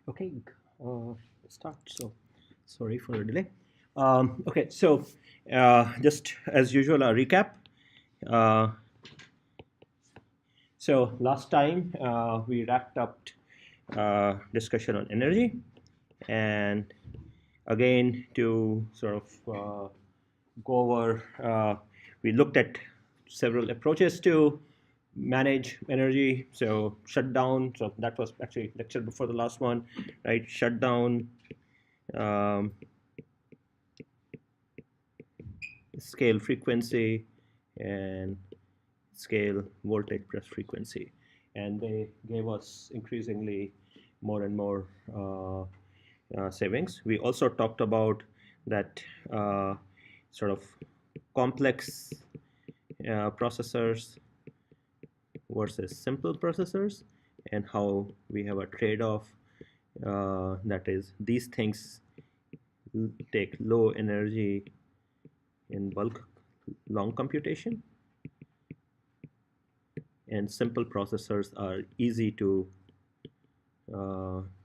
Okay, start. So, sorry for the delay. Okay, so just as usual, a recap. Uh, so last time we wrapped up discussion on energy, and again to sort of go over, we looked at several approaches to manage energy. So shutdown. So that was actually lecture before the last one, right? Shutdown. Um, Scale frequency and scale voltage plus frequency, and they gave us increasingly more and more savings. We also talked about that sort of complex processors versus simple processors, and how we have a trade-off, that is these things take low energy in bulk long computation, and simple processors are easy to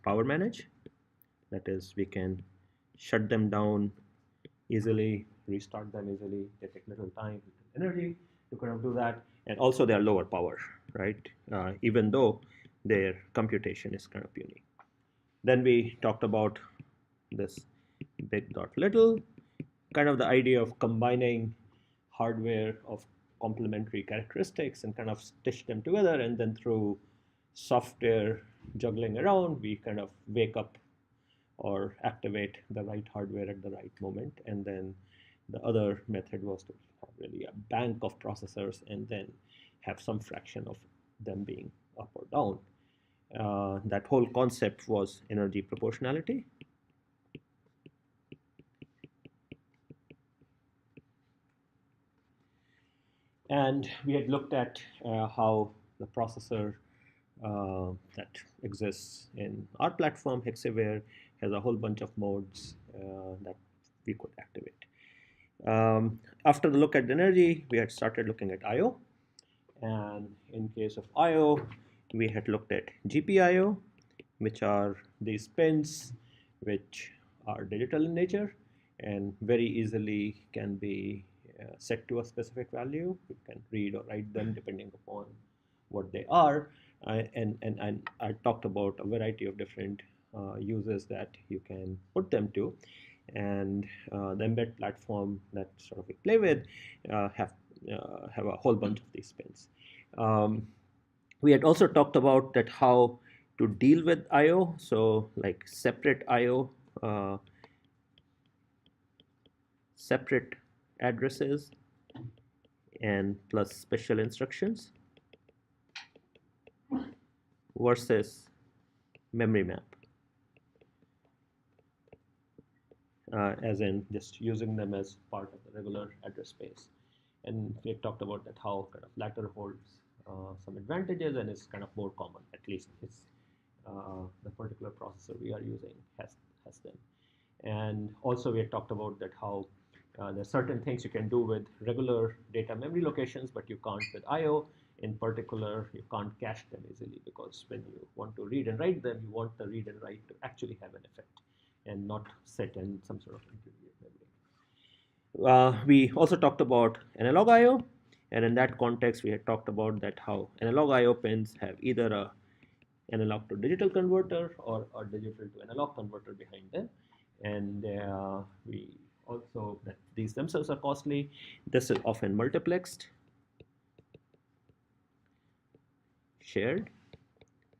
power manage. That is, we can shut them down easily, restart them easily. They take little time, little energy to kind of do that, and also they are lower power, right? Even though their computation is kind of unique. Then we talked about this big dot little, kind of the idea of combining hardware of complementary characteristics and kind of stitch them together, and then through software juggling around, we kind of wake up or activate the right hardware at the right moment. And then the other method was to have really a bank of processors and then have some fraction of them being up or down. That whole concept was energy proportionality. And we had looked at how the processor that exists in our platform, Hexaware, has a whole bunch of modes that we could activate. After the look at energy, we had started looking at I/O, and in case of I/O, we had looked at GPIO, which are these pins which are digital in nature and very easily can be set to a specific value. You can read or write them depending upon what they are. And I talked about a variety of different uses that you can put them to. And the embed platform that sort of we play with have a whole bunch of these pins. Um, we had also talked about that how to deal with I/O, so like separate I/O, separate addresses, and plus special instructions versus memory map, as in just using them as part of the regular address space. And we had talked about that how kind of latter holds some advantages and is kind of more common, at least is the particular processor we are using has them. And also we had talked about that how there are certain things you can do with regular data memory locations, but you can't with I/O. In particular, you can't cache them easily, because when you want to read and write them, you want the read and write to actually have an effect and not sit in some sort of intermediate memory. We also talked about analog I/O, and in that context, we had talked about that how analog I/O pins have either a analog to digital converter or a digital to analog converter behind them. And we also, that these themselves are costly. This is often multiplexed, shared.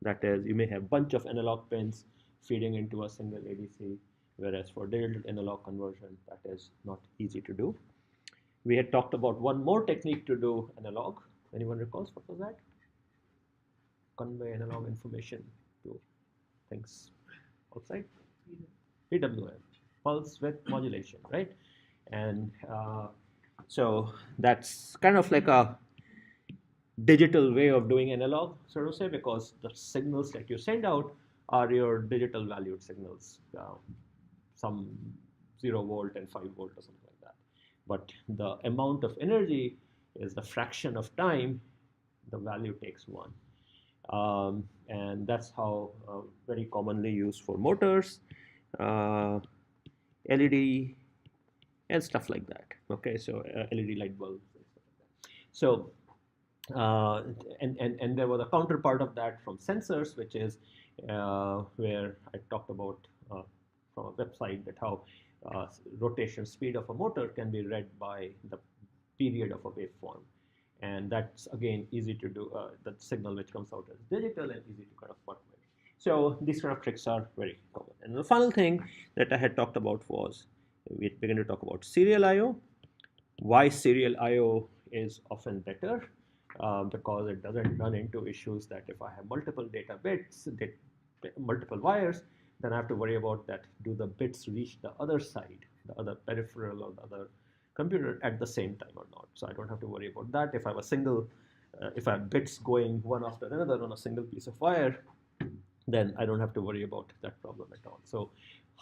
That is, you may have a bunch of analog pins feeding into a single ADC, whereas for digital analog conversion, that is not easy to do. We had talked about one more technique to do analog. Anyone recalls what was that? Convey analog information to things outside. PWM, pulse width modulation, right? And so that's kind of like a digital way of doing analog, so to say, because the signals that you send out are your digital valued signals, some 0 volt and 5 volt or something like that. But the amount of energy is the fraction of time the value takes one. And that's how very commonly used for motors, LED, and stuff like that. Okay, so LED light bulbs. So uh, and there was a counterpart of that from sensors, which is where I talked about from a website that how rotation speed of a motor can be read by the period of a waveform. And that's again easy to do, the signal which comes out as digital and easy to kind of work with. So these kind of tricks are very common. And the final thing that I had talked about was we began to talk about serial I/O. Why serial I/O is often better, because it doesn't run into issues that if I have multiple data bits, multiple wires, then I have to worry about that. Do the bits reach the other side, the other peripheral or the other computer at the same time or not? So I don't have to worry about that. If I have a single, if I have bits going one after another on a single piece of wire, then I don't have to worry about that problem at all. So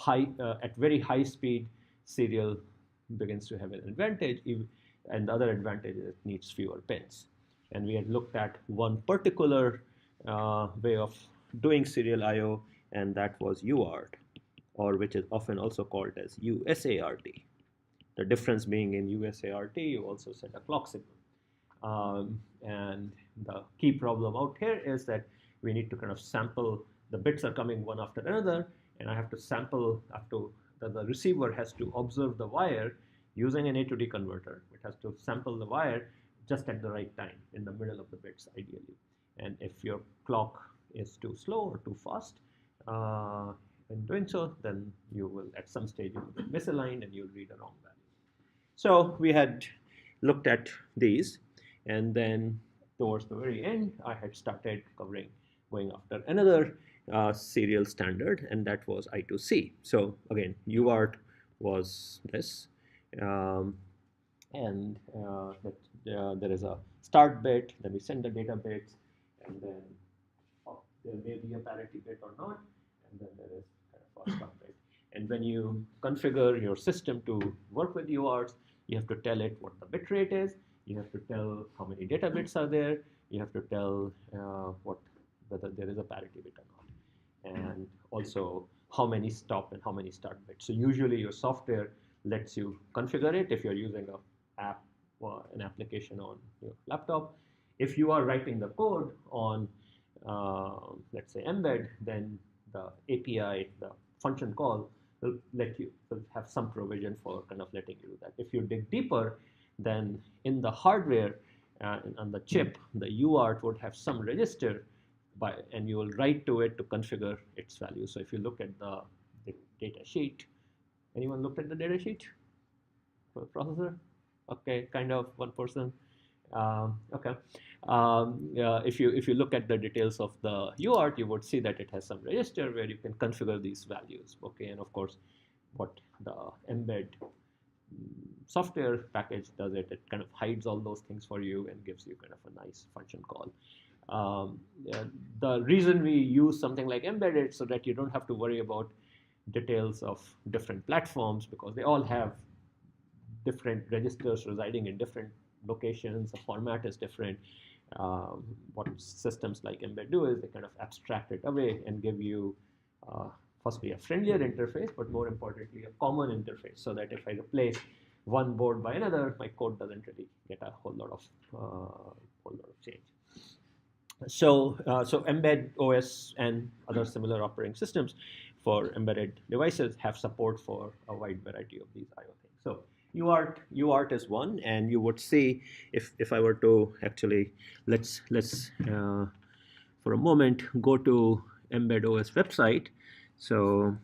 at very high speed, serial begins to have an advantage, and the other advantage is it needs fewer pins. And we had looked at one particular way of doing serial I/O, and that was UART, or which is often also called as USART. The difference being in USART, you also set a clock signal. And the key problem out here is that we need to kind of sample, the bits are coming one after another, and I have to sample the receiver has to observe the wire using an A to D converter. It has to sample the wire just at the right time in the middle of the bits ideally. And if your clock is too slow or too fast in doing so, then you will at some stage you will be misaligned and you'll read a wrong value. So we had looked at these, and then towards the very end, I had started going after another serial standard, and that was I2C. So again, UART was this, and there is a start bit, then we send the data bits, and then there may be a parity bit or not, and then there is kind of a stop bit. And when you configure your system to work with UARTs, you have to tell it what the bit rate is, you have to tell how many data bits are there, you have to tell whether there is a parity bit or not, and also how many stop and how many start bits. So usually your software lets you configure it if you're using an application on your laptop. If you are writing the code on, let's say, Mbed, then the API, the function call, will have some provision for kind of letting you do that. If you dig deeper, then in the hardware on the chip, the UART would have some register and you will write to it to configure its value. So if you look at the data sheet, anyone looked at the data sheet for the processor? Okay, kind of one person. Okay. If you look at the details of the UART, you would see that it has some register where you can configure these values. Okay, and of course, what the Mbed software package does it kind of hides all those things for you and gives you kind of a nice function call. The reason we use something like Embedded so that you don't have to worry about details of different platforms, because they all have different registers residing in different locations, the format is different. What systems like Mbed do is they kind of abstract it away and give you firstly a friendlier interface, but more importantly a common interface, so that if I replace one board by another, my code doesn't really get a whole lot of change. So Mbed OS and other similar operating systems for embedded devices have support for a wide variety of these I/O things. So UART is one, and you would see if I were to actually let's for a moment go to Mbed OS website. So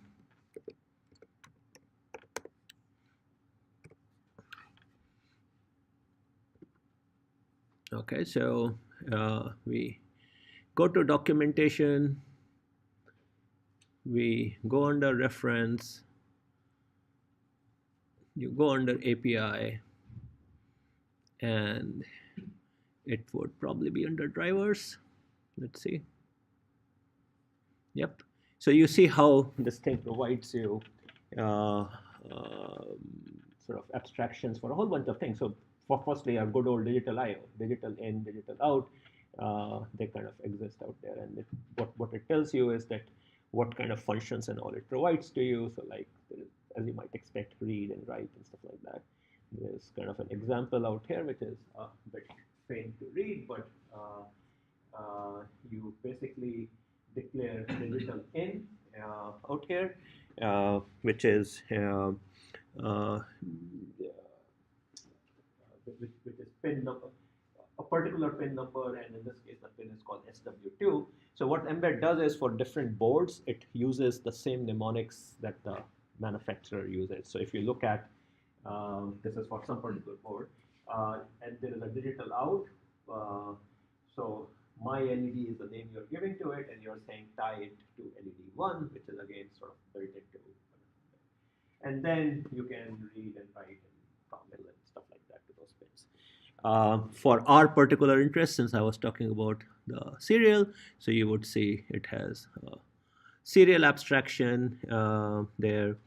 okay, so we go to documentation, we go under reference, you go under API, and it would probably be under drivers. Let's see. Yep. So you see how this thing provides you sort of abstractions for a whole bunch of things. So firstly, a good old digital I/O, digital in, digital out, they kind of exist out there. And what it tells you is that what kind of functions and all it provides to you. So like, as you might expect, read and write and stuff like that. There's kind of an example out here, which is a bit faint to read, but you basically declare digital in out here, which is which is pin number, a particular pin number, and in this case, the pin is called SW2. So what Mbed does is for different boards, it uses the same mnemonics that the manufacturer uses. So if you look at, this is for some particular board, and there is a digital out. So my LED is the name you're giving to it, and you're saying tie it to LED1, which is again sort of built into. And then you can read and write and toggle and stuff like that to those pins. For our particular interest, since I was talking about the serial, so you would see it has serial abstraction there,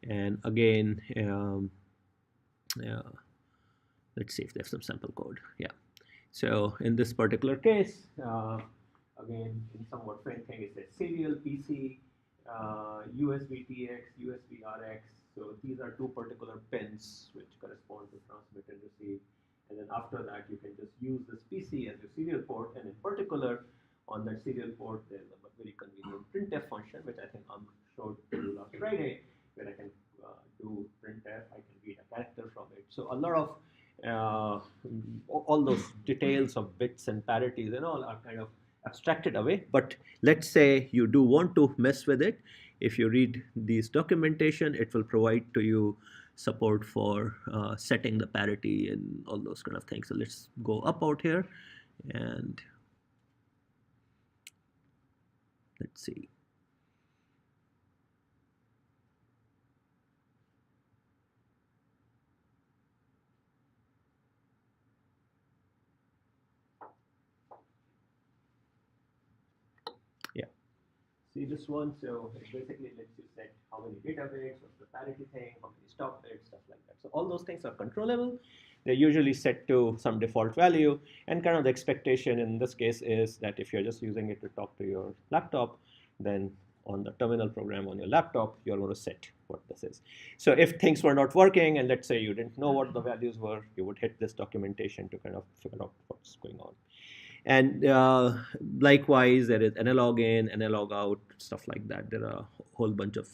and again, let's see if there's some sample code. Yeah. So in this particular case, again, in somewhat faint thing, it says serial PC, USB TX, USB RX. So these are two particular pins which correspond to transmit and receive. And then after that, you can just use this PC as your serial port. And in particular, on that serial port, there's a very convenient printf function, which I think showed you last Friday, where I can do printf. I can read a character from it. So a lot of all those details of bits and parities and all are kind of abstracted away. But let's say you do want to mess with it. If you read these documentation, it will provide to you support for setting the parity and all those kind of things. So let's go up out here and let's see. Yeah. See this one? So it basically lets you set how many data bits, what's the parity thing, how many stop bits, stuff like that. So all those things are controllable. They're usually set to some default value, and kind of the expectation in this case is that if you're just using it to talk to your laptop, then on the terminal program on your laptop, you're going to set what this is. So if things were not working, and let's say you didn't know what the values were, you would hit this documentation to kind of figure out what's going on. And likewise, there is analog in, analog out, stuff like that. There are a whole bunch of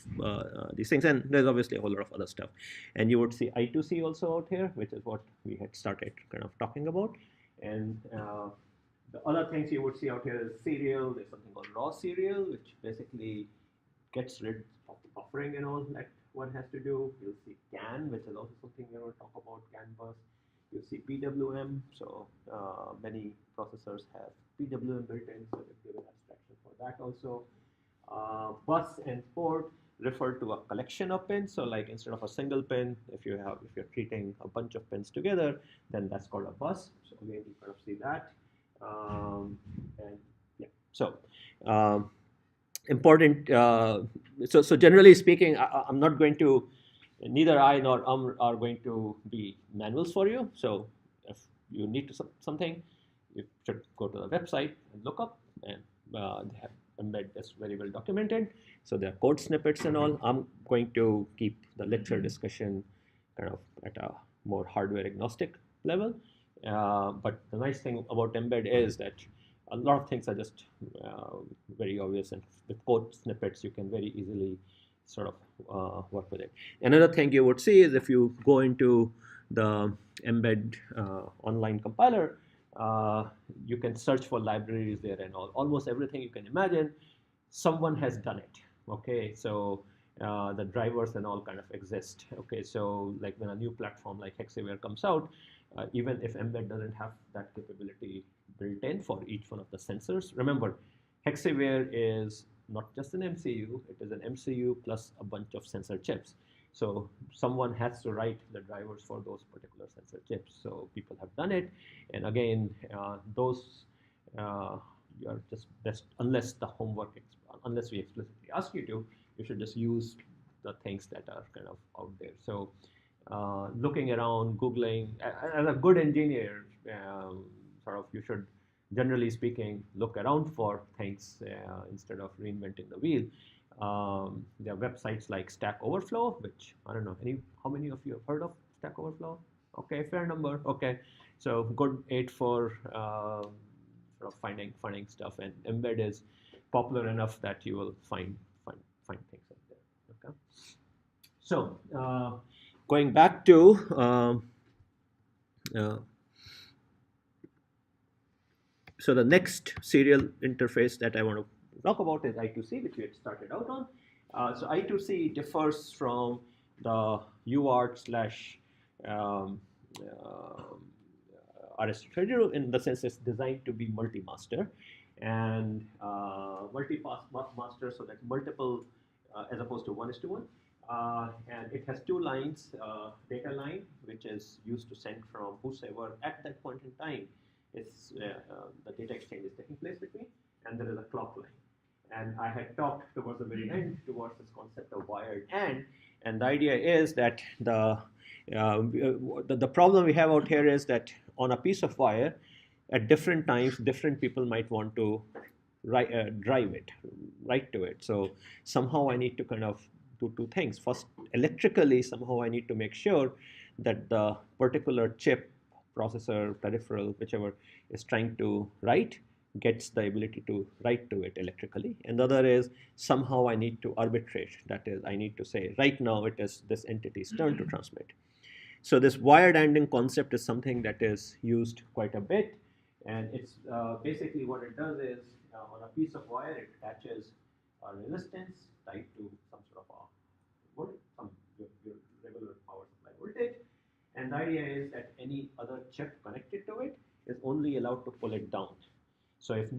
these things, and there's obviously a whole lot of other stuff. And you would see I2C also out here, which is what we had started kind of talking about. And the other things you would see out here is serial. There's something called raw serial, which basically gets rid of the buffering and all that one has to do. You'll see CAN, which is also something we're going to talk about, CAN bus. You see PWM, so many processors have PWM built in, so they've given abstraction for that also. Bus and port refer to a collection of pins. So like instead of a single pin, if you're treating a bunch of pins together, then that's called a bus. So again, you kind of see that. And yeah, so important. So generally speaking, I'm not going to. Neither I nor are going to be manuals for you. So if you need to something, you should go to the website and look up, and they have Mbed is very well documented. So there are code snippets and all. I'm going to keep the lecture discussion kind of at a more hardware agnostic level. But the nice thing about Mbed is that a lot of things are just very obvious, and with code snippets, you can very easily sort of work with it. Another thing you would see is if you go into the Mbed online compiler, you can search for libraries there and all. Almost everything you can imagine, someone has done it. Okay, so the drivers and all kind of exist. Okay, so like when a new platform like Hexaware comes out, even if Mbed doesn't have that capability built in for each one of the sensors, remember, Hexaware is not just an MCU, it is an MCU plus a bunch of sensor chips. So someone has to write the drivers for those particular sensor chips. So people have done it. And again, those you're just best, unless the homework, unless we explicitly ask you to, you should just use the things that are kind of out there. So looking around, Googling, as a good engineer, sort of you should generally speaking, look around for things instead of reinventing the wheel. There are websites like Stack Overflow, which I don't know, how many of you have heard of Stack Overflow? Okay, fair number. Okay, so good aid for sort of finding stuff, and Embed is popular enough that you will find things out there. Okay, so going back to uh, so the next serial interface that I want to talk about is I2C, which we had started out on. So I2C differs from the UART slash um, RS-232 in the sense it's designed to be multi-master and multi-master, so that multiple as opposed to 1:1. And it has two lines, data line, which is used to send from whosoever at that point in time is the data exchange is taking place between, and there is a clock line. And I had talked towards the very end towards this concept of wired and the idea is that the problem we have out here is that on a piece of wire, at different times, different people might want to write to it. So somehow I need to kind of do two things. First, electrically, somehow I need to make sure that the particular chip, processor, peripheral, whichever is trying to write, gets the ability to write to it electrically. And the other is somehow I need to arbitrate. That is, I need to say, right now it is this entity's turn to transmit. So this wired ANDing concept is something that is used quite a bit. And it's basically what it does is on a piece of wire, it attaches a resistance tied to some sort of a your regular power supply voltage. And the idea is that any other chip connected to it is only allowed to pull it down. So if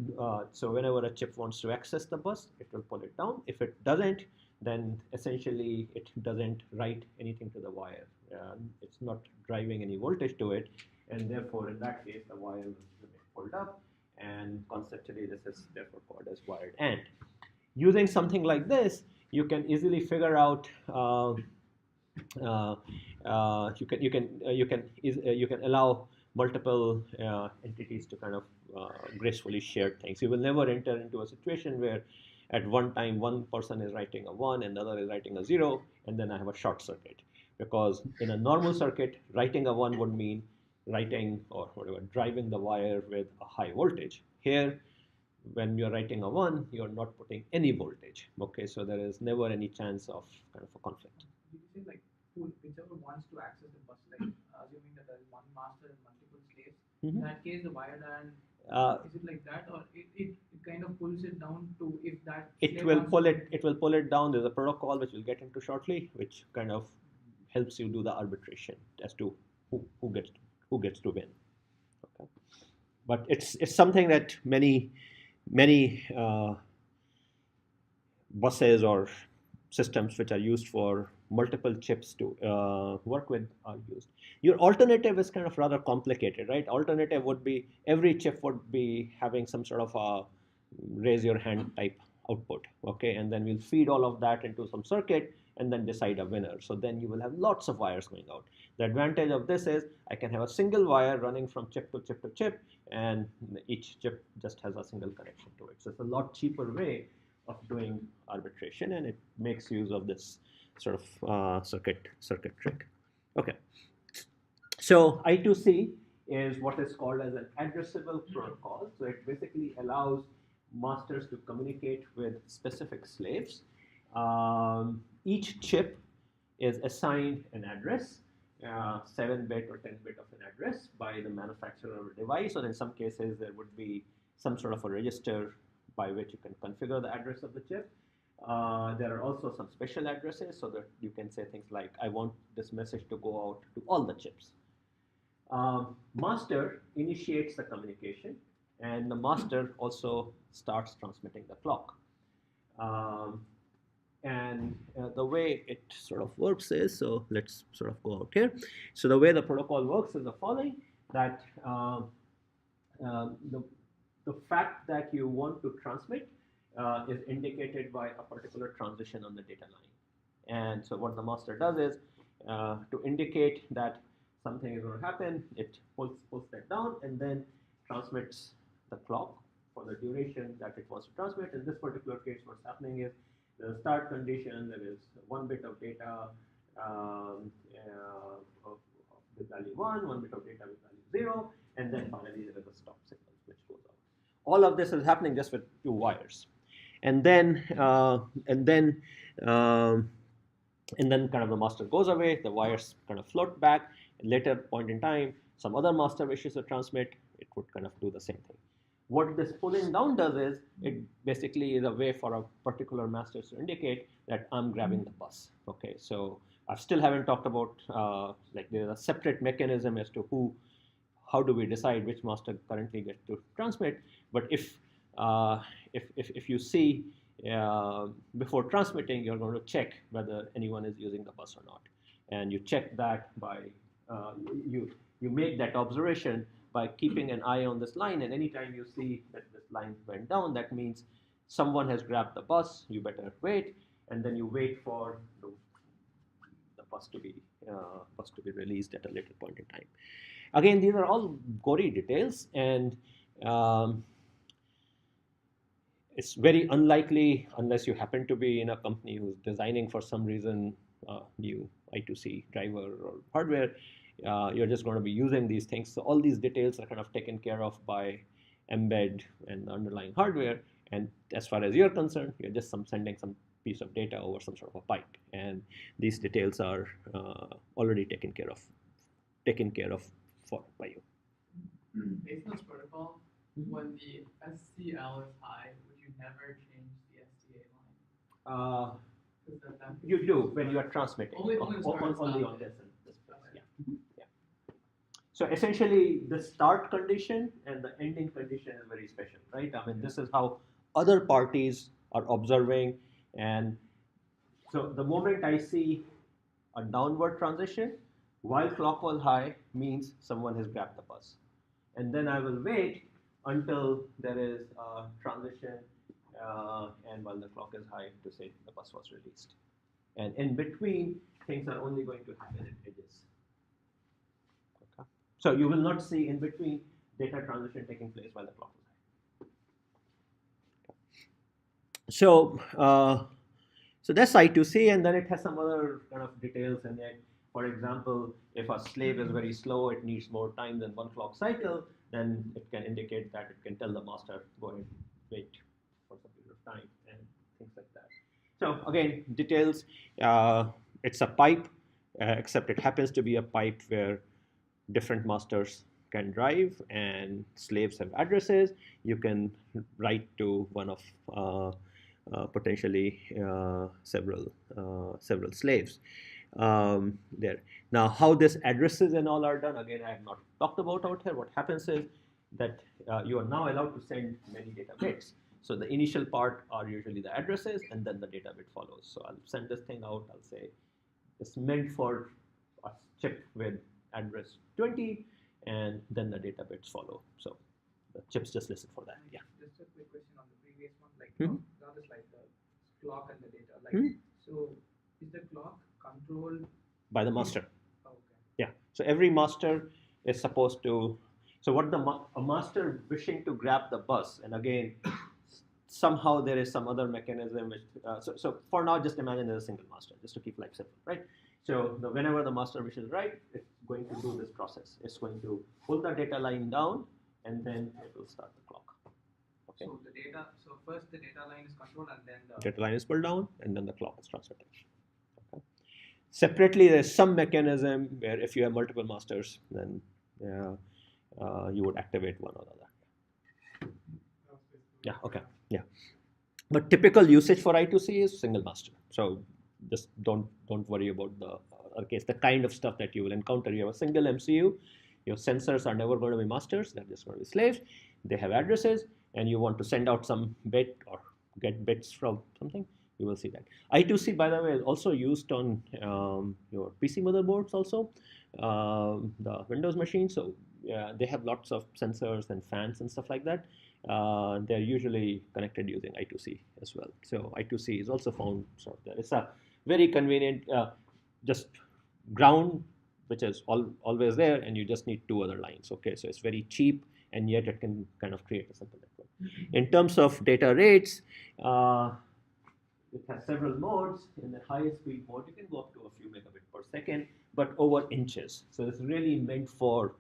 so, whenever a chip wants to access the bus, it will pull it down. If it doesn't, then essentially it doesn't write anything to the wire. It's not driving any voltage to it, and therefore, in that case, the wire will remain pulled up. And conceptually, this is therefore called as wired AND. Using something like this, you can easily figure out. You can allow multiple entities to kind of gracefully share things. You will never enter into a situation where at one time one person is writing a 1 and the other is writing a 0, and then I have a short circuit. Because in a normal circuit, writing a 1 would mean writing or whatever, driving the wire with a high voltage. Here, when you're writing a 1, you're not putting any voltage. Okay, so there is never any chance of kind of a conflict. You say like whichever wants to access the bus, like assuming that there is one master and multiple slaves. In that case, the wired AND is it like that, or it kind of pulls it down to if that it will pull it down. There's a protocol which we'll get into shortly, which kind of helps you do the arbitration as to who gets to win. Okay, but it's something that many buses or systems which are used for multiple chips to work with are used. Your alternative is kind of rather complicated, right? Alternative would be every chip would be having some sort of a raise your hand type output, okay? And then we'll feed all of that into some circuit and then decide a winner. So then you will have lots of wires going out. The advantage of this is I can have a single wire running from chip to chip to chip, and each chip just has a single connection to it. So it's a lot cheaper way of doing arbitration, and it makes use of this sort of circuit trick. Okay, so I2C is what is called as an addressable protocol. So it basically allows masters to communicate with specific slaves. Each chip is assigned an address, 7-bit or 10-bit of an address by the manufacturer of the device, or in some cases there would be some sort of a register by which you can configure the address of the chip. There are also some special addresses so that you can say things like, I want this message to go out to all the chips. Master initiates the communication, and the master also starts transmitting the clock. And the way it sort of works is, so let's sort of go out here. So the way the protocol works is the following, that the fact that you want to transmit is indicated by a particular transition on the data line. And so what the master does is, to indicate that something is going to happen, it pulls that down and then transmits the clock for the duration that it wants to transmit. In this particular case, what's happening is the start condition, there is 1 bit of data with value 1 bit of data with value 0, and then finally there is a stop signal which goes out. All of this is happening just with 2 wires. And then kind of the master goes away, the wires kind of float back. At later point in time, some other master wishes to transmit, it would kind of do the same thing. What this pulling down does is, it basically is a way for a particular master to indicate that I'm grabbing the bus. Okay, so I still haven't talked about, like there's a separate mechanism as to how do we decide which master currently gets to transmit. But if you see before transmitting, you're going to check whether anyone is using the bus or not, and you check that by you make that observation by keeping an eye on this line, and anytime you see that this line went down, that means someone has grabbed the bus. You better wait, and then you wait for the bus to be released at a later point in time. Again, these are all gory details, and it's very unlikely, unless you happen to be in a company who's designing for some reason new I2C driver or hardware, you're just going to be using these things. So all these details are kind of taken care of by Mbed and the underlying hardware. And as far as you're concerned, you're just sending some piece of data over some sort of a pipe, and these details are already taken care of by you. Based on this protocol, when the SCL is high, would you never change the SDA line? You do when you are transmitting. Only on this place. Okay. Yeah. So essentially, the start condition and the ending condition is very special, right? I mean, this is how other parties are observing, and so the moment I see a downward transition while clock was high means someone has grabbed the bus, and then I will wait until there is a transition and while the clock is high to say the bus was released. And in between, things are only going to happen at edges. Okay. So you will not see in between data transition taking place while the clock is high. Okay. So that's I2C, and then it has some other kind of details in it. For example, if a slave is very slow, it needs more time than 1 clock cycle, then it can indicate that it can tell the master, go ahead, wait for some period of time, and things like that. So again, details, it's a pipe, except it happens to be a pipe where different masters can drive and slaves have addresses. You can write to one of potentially several slaves there. Now, how this addresses and all are done, again, I have not talked about out here. What happens is that you are now allowed to send many data bits. So the initial part are usually the addresses, and then the data bit follows. So I'll send this thing out. I'll say it's meant for a chip with address 20, and then the data bits follow. So the chips just listen for that. Yeah. Just a quick question on the previous one, like that is like the clock and the data. Like so, is the clock controlled by the master? Oh, okay. Yeah. So every master is supposed to. So what a master wishing to grab the bus, and again, somehow there is some other mechanism which. So for now, just imagine there's a single master, just to keep life simple, right? So whenever the master wishes write, it's going to do this process. It's going to pull the data line down, and then it will start the clock. Okay. So the data. So first the data line is controlled, and then the data line is pulled down, and then the clock is transmitted. Okay. Separately, there's some mechanism where if you have multiple masters, then you would activate one or the other. Yeah. Okay. Yeah. But typical usage for I2C is single master. So just don't worry about the case. The kind of stuff that you will encounter. You have a single MCU. Your sensors are never going to be masters. They're just going to be slaves. They have addresses, and you want to send out some bit or get bits from something. You will see that. I2C, by the way, is also used on your PC motherboards also, the Windows machine. So they have lots of sensors and fans and stuff like that. They're usually connected using I2C as well. So I2C is also found sort of there. It's a very convenient just ground, which is always there, and you just need 2 other lines. Okay, so it's very cheap, and yet it can kind of create a simple network. In terms of data rates, it has several modes. In the highest speed mode, you can go up to a few megabits per second, but over inches. So it's really meant for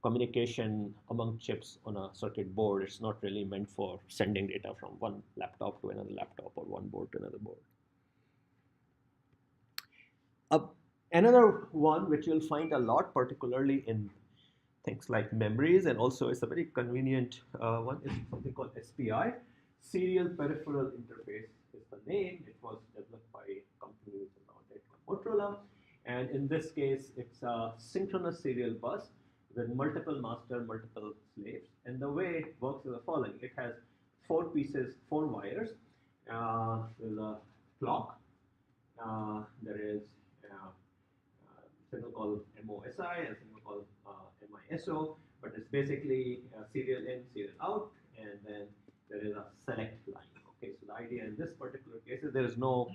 communication among chips on a circuit board. It's not really meant for sending data from one laptop to another laptop or one board to another board. Another one which you'll find a lot, particularly in things like memories, and also it's a very convenient one, is something called SPI, Serial Peripheral Interface is the name. It was developed by a company which is now dead called Motorola. And in this case, it's a synchronous serial bus with multiple master, multiple slaves. And the way it works is the following. It has 4 pieces, 4 wires. There's a clock. There is a signal called MOSI and a signal called MISO, but it's basically serial in, serial out, and then there is a select line. Okay, so the idea in this particular case is there is no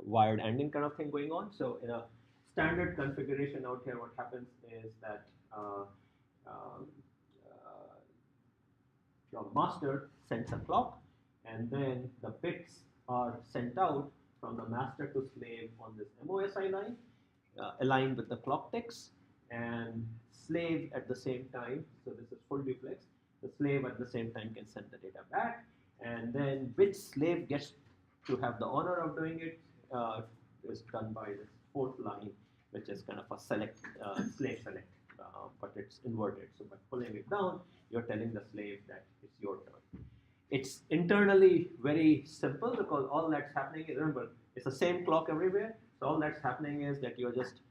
wired ending kind of thing going on. So in a standard configuration out here, what happens is that your master sends a clock, and then the bits are sent out from the master to slave on this MOSI line, aligned with the clock ticks, and slave at the same time. So this is full duplex. The slave at the same time can send the data back, and then which slave gets to have the honor of doing it is done by this 4th line, which is kind of a select slave select, but it's inverted. So by pulling it down, you're telling the slave that it's your turn. It's internally very simple because all that's happening is, remember, it's the same clock everywhere. So all that's happening is that you're just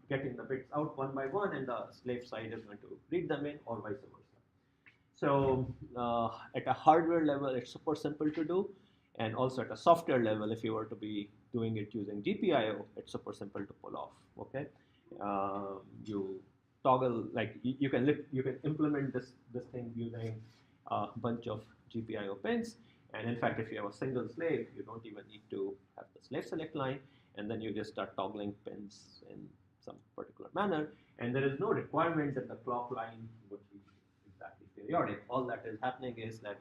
getting the bits out one by one, and the slave side is going to read them in, or vice versa. So at a hardware level, it's super simple to do, and also at a software level, if you were to be doing it using GPIO, it's super simple to pull off. Okay, you toggle, like you can implement this thing using a bunch of GPIO pins, and in fact, if you have a single slave, you don't even need to have the slave select line, and then you just start toggling pins in some particular manner, and there is no requirement that the clock line would be exactly periodic. All that is happening is that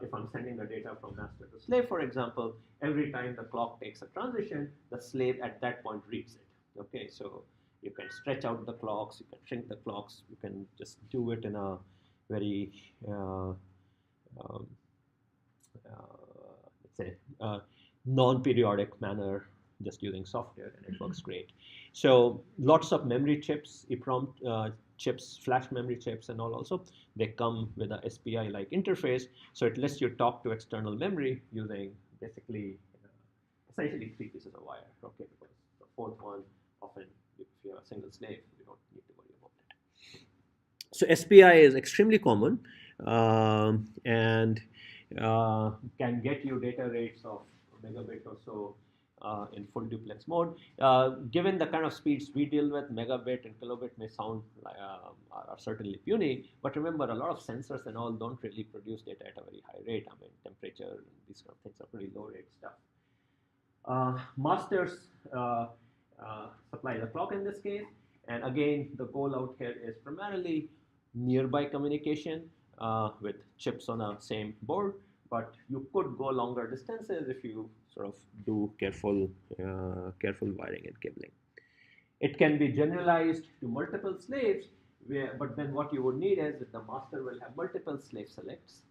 if I'm sending the data from master to slave, for example, every time the clock takes a transition, the slave at that point reads it. Okay, so you can stretch out the clocks, you can shrink the clocks, you can just do it in a very, let's say, non-periodic manner, just using software, and it works great. So lots of memory chips, EEPROM chips, flash memory chips, and all also, they come with a SPI-like interface. So it lets you talk to external memory using basically, essentially 3 pieces of wire. Okay, because the 4th one, often if you have a single slave, you don't need to worry about it. So SPI is extremely common, and can get you data rates of a megabit or so in full duplex mode. Given the kind of speeds we deal with, megabit and kilobit may sound are certainly puny, but remember, a lot of sensors and all don't really produce data at a very high rate. I mean, temperature and these kind of things are pretty low rate stuff. Masters supply the clock in this case, and again, the goal out here is primarily nearby communication with chips on a same board, but you could go longer distances if you sort of do careful wiring and cabling. It can be generalized to multiple slaves, but then what you would need is that the master will have multiple slave selects,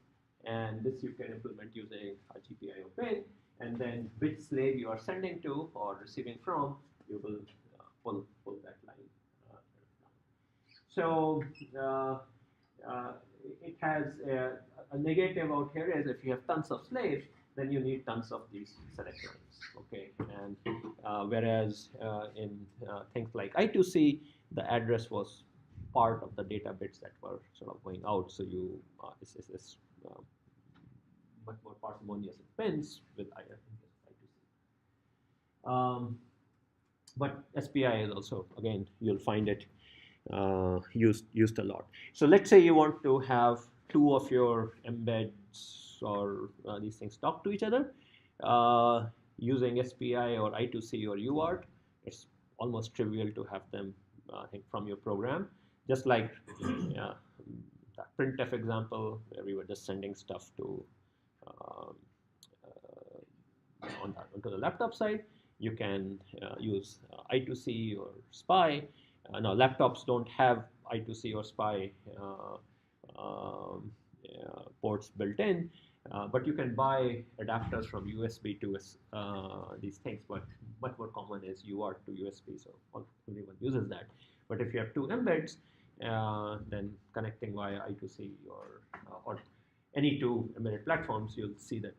and this you can implement using a GPIO pin, and then which slave you are sending to or receiving from, you will pull that line down. So it has a negative out here is if you have tons of slaves, then you need tons of these select lines. Okay, and whereas in things like I2C, the address was part of the data bits that were sort of going out. So you it's much more parsimonious in pins with I2C. But SPI is also, again, you'll find it used a lot. So let's say you want to have 2 of your embeds or these things talk to each other. using SPI or I2C or UART, it's almost trivial to have them I think from your program. Just like that printf example where we were just sending stuff to um, onto the laptop side, you can use I2C or SPI. Now laptops don't have I2C or SPI ports built in, but you can buy adapters from USB to these things. But much more common is UART to USB, so everyone uses that. But if you have two embeds, then connecting via I2C or any two embedded platforms, you'll see that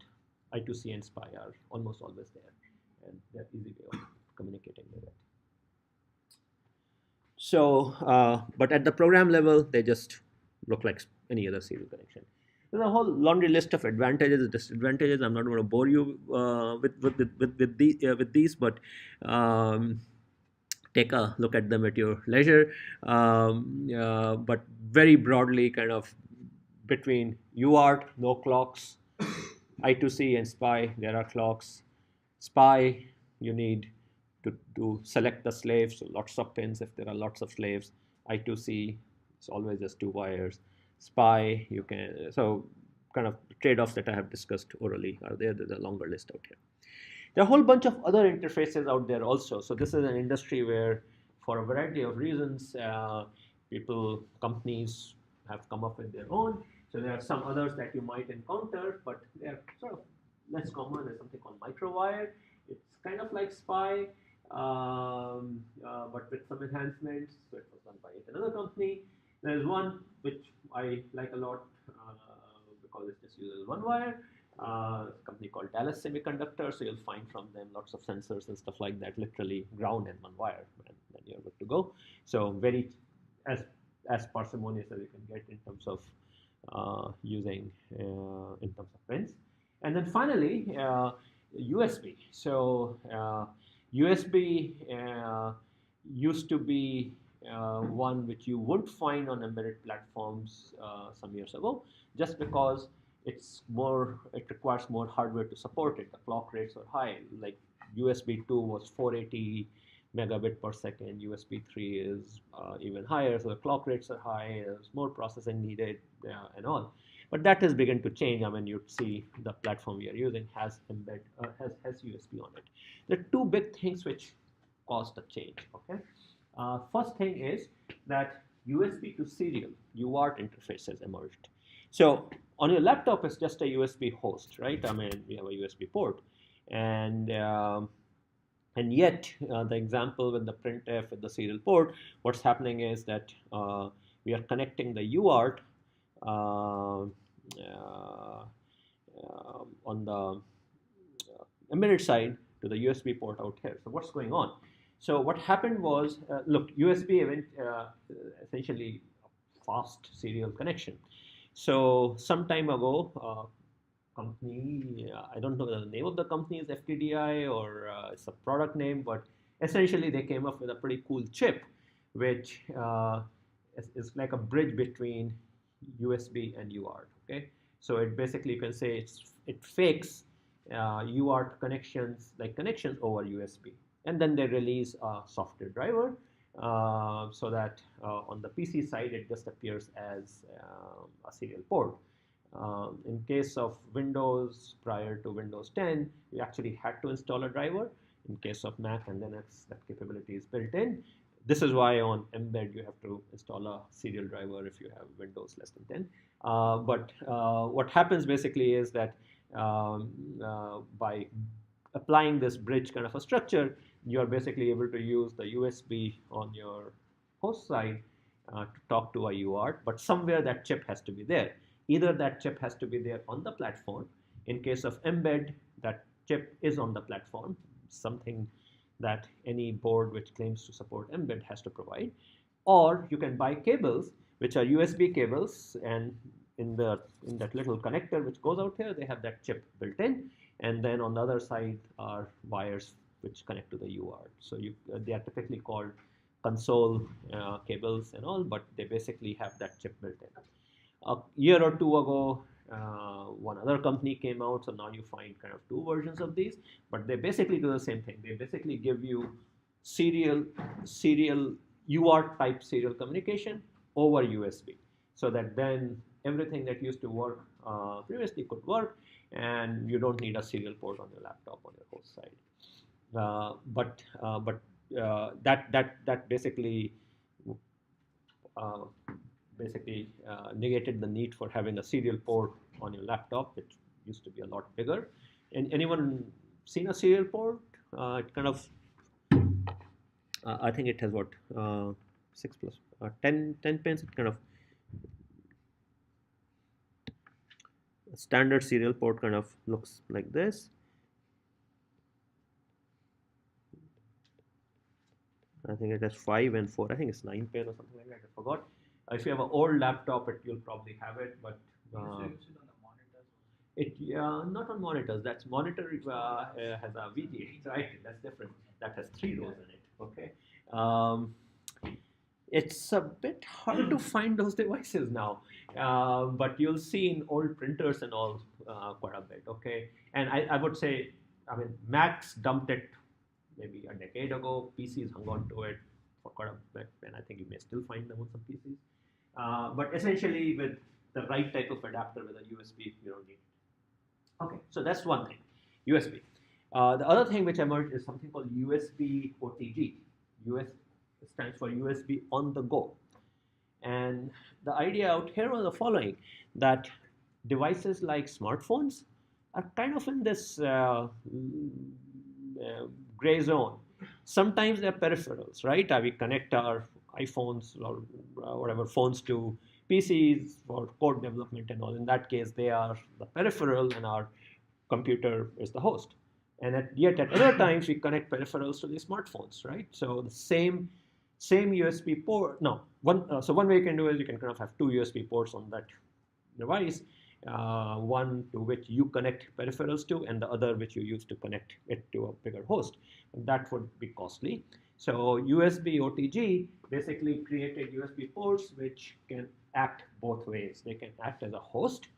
I2C and SPI are almost always there, and they're easy way of communicating with it. So, but at the program level, they just look like any other serial connection. There's a whole laundry list of advantages and disadvantages. I'm not going to bore you with these, but take a look at them at your leisure. But very broadly, kind of between UART, no clocks, I2C and SPI, there are clocks. SPI, you need to select the slave, so lots of pins if there are lots of slaves. I2C, it's always just two wires. SPI, you can, so kind of trade-offs that I have discussed orally are there. There's a longer list out here. There are a whole bunch of other interfaces out there also. So this is an industry where, for a variety of reasons, companies have come up with their own. So there are some others that you might encounter, but they're sort of less common. There's something called microwire. It's kind of like SPI, but with some enhancements. So it was done by another company. There's one which I like a lot because it just uses one wire. A company called Dallas Semiconductor. So you'll find from them lots of sensors and stuff like that, literally ground and one wire, and then you're good to go. So very as parsimonious as you can get in terms of using in terms of pins. And then finally, USB. So USB used to be one which you wouldn't find on embedded platforms some years ago, just because it requires more hardware to support it. The clock rates are high. Like USB 2 was 480 megabit per second. USB 3 is even higher, so the clock rates are high. There's more processing needed and all. But that has begun to change. I mean, you'd see the platform we are using has USB on it. There are two big things which caused the change. Okay, first thing is that USB to serial UART interfaces emerged. So on your laptop, it's just a USB host, right? I mean, we have a USB port, and yet the example with the printf with the serial port, what's happening is that we are connecting the UART on the embedded side to the USB port out here. So what's going on? So what happened was, look, USB essentially fast serial connection. So some time ago, company, I don't know the name of the company is FTDI or it's a product name, but essentially they came up with a pretty cool chip, which is like a bridge between USB and UART. Okay, so it basically, you can say it fakes UART connections over USB, and then they release a software driver so that on the PC side it just appears as a serial port. In case of Windows, prior to Windows 10, you actually had to install a driver. In case of Mac and Linux, that capability is built in. This is why on Mbed you have to install a serial driver if you have Windows less than 10. But what happens basically is that by applying this bridge kind of a structure, you are basically able to use the USB on your host side to talk to a UART, but somewhere that chip has to be there. Either that chip has to be there on the platform. In case of Mbed, that chip is on the platform, something that any board which claims to support Mbed has to provide. Or you can buy cables, which are USB cables, and in that little connector which goes out here, they have that chip built in, and then on the other side are wires which connect to the UART. So they are typically called console cables and all, but they basically have that chip built in. A year or two ago, one other company came out, so now you find kind of two versions of these, but they basically do the same thing. They basically give you serial UART type serial communication over USB, so that then everything that used to work previously could work, and you don't need a serial port on your laptop on your host side. That basically negated the need for having a serial port on your laptop, which used to be a lot bigger. And anyone seen a serial port? It kind of, I think it has what, 6 plus 10 pins. It kind of, a standard serial port kind of looks like this. I think it has 5 and 4. I think it's 9 pin or something like that. I forgot. If you have an old laptop, you'll probably have it, but not on monitors. That's monitor has a VGA, right? That's different. That has 3 rows in it. Okay. It's a bit hard to find those devices now, but you'll see in old printers and all quite a bit. Okay, and I would say, I mean, Macs dumped it maybe a decade ago. PCs hung on to it for quite a bit, and I think you may still find them on some PCs. But essentially, with the right type of adapter with a USB, you don't need it. Okay, so that's one thing, USB. The other thing which emerged is something called USB OTG. US stands for USB on the go. And the idea out here was the following, that devices like smartphones are kind of in this gray zone. Sometimes they're peripherals, right? We connect our iPhones or whatever phones to PCs for code development and all. In that case, they are the peripheral and our computer is the host. And yet at other times, we connect peripherals to the smartphones, right? So the same USB port. No, so one way you can do is you can kind of have 2 USB ports on that device, one to which you connect peripherals to, and the other which you use to connect it to a bigger host. And that would be costly. So USB OTG basically created USB ports which can act both ways. They can act as a host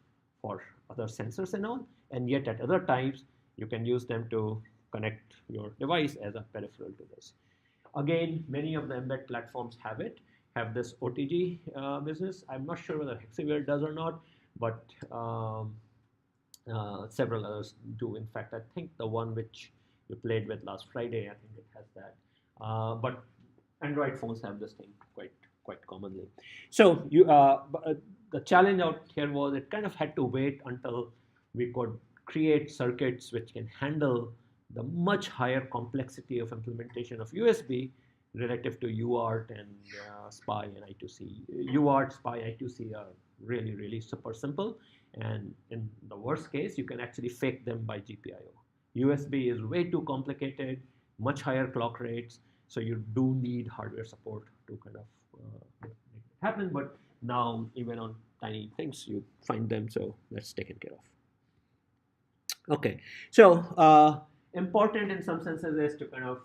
for other sensors and all, and yet at other times you can use them to connect your device as a peripheral to this. Again, many of the embed platforms have this OTG business. I'm not sure whether Hexaware does or not, but several others do. In fact, I think the one which you played with last Friday, I think it has that. But Android phones have this thing quite commonly. So the challenge out here was it kind of had to wait until we could create circuits which can handle the much higher complexity of implementation of USB relative to UART and SPI and I2C. UART, SPI, I2C are really, really super simple. And in the worst case, you can actually fake them by GPIO. USB is way too complicated, much higher clock rates. So you do need hardware support to kind of make it happen. But now, even on tiny things, you find them. So that's taken care of. Okay, so important in some senses is to kind of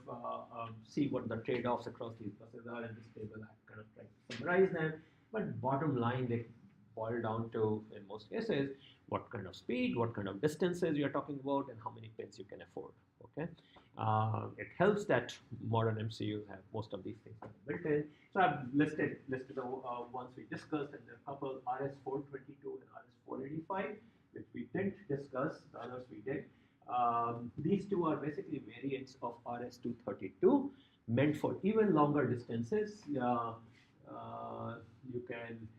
see what the trade-offs across these buses are, and this table I kind of try to summarize them. But bottom line, they boil down to, in most cases, what kind of speed, what kind of distances you're talking about, and how many pins you can afford. Okay, it helps that modern MCUs have most of these things built in. So I've listed the ones we discussed, and there are a couple, RS422 and RS485. Which we didn't discuss, the others we did. These two are basically variants of RS232, meant for even longer distances. You can,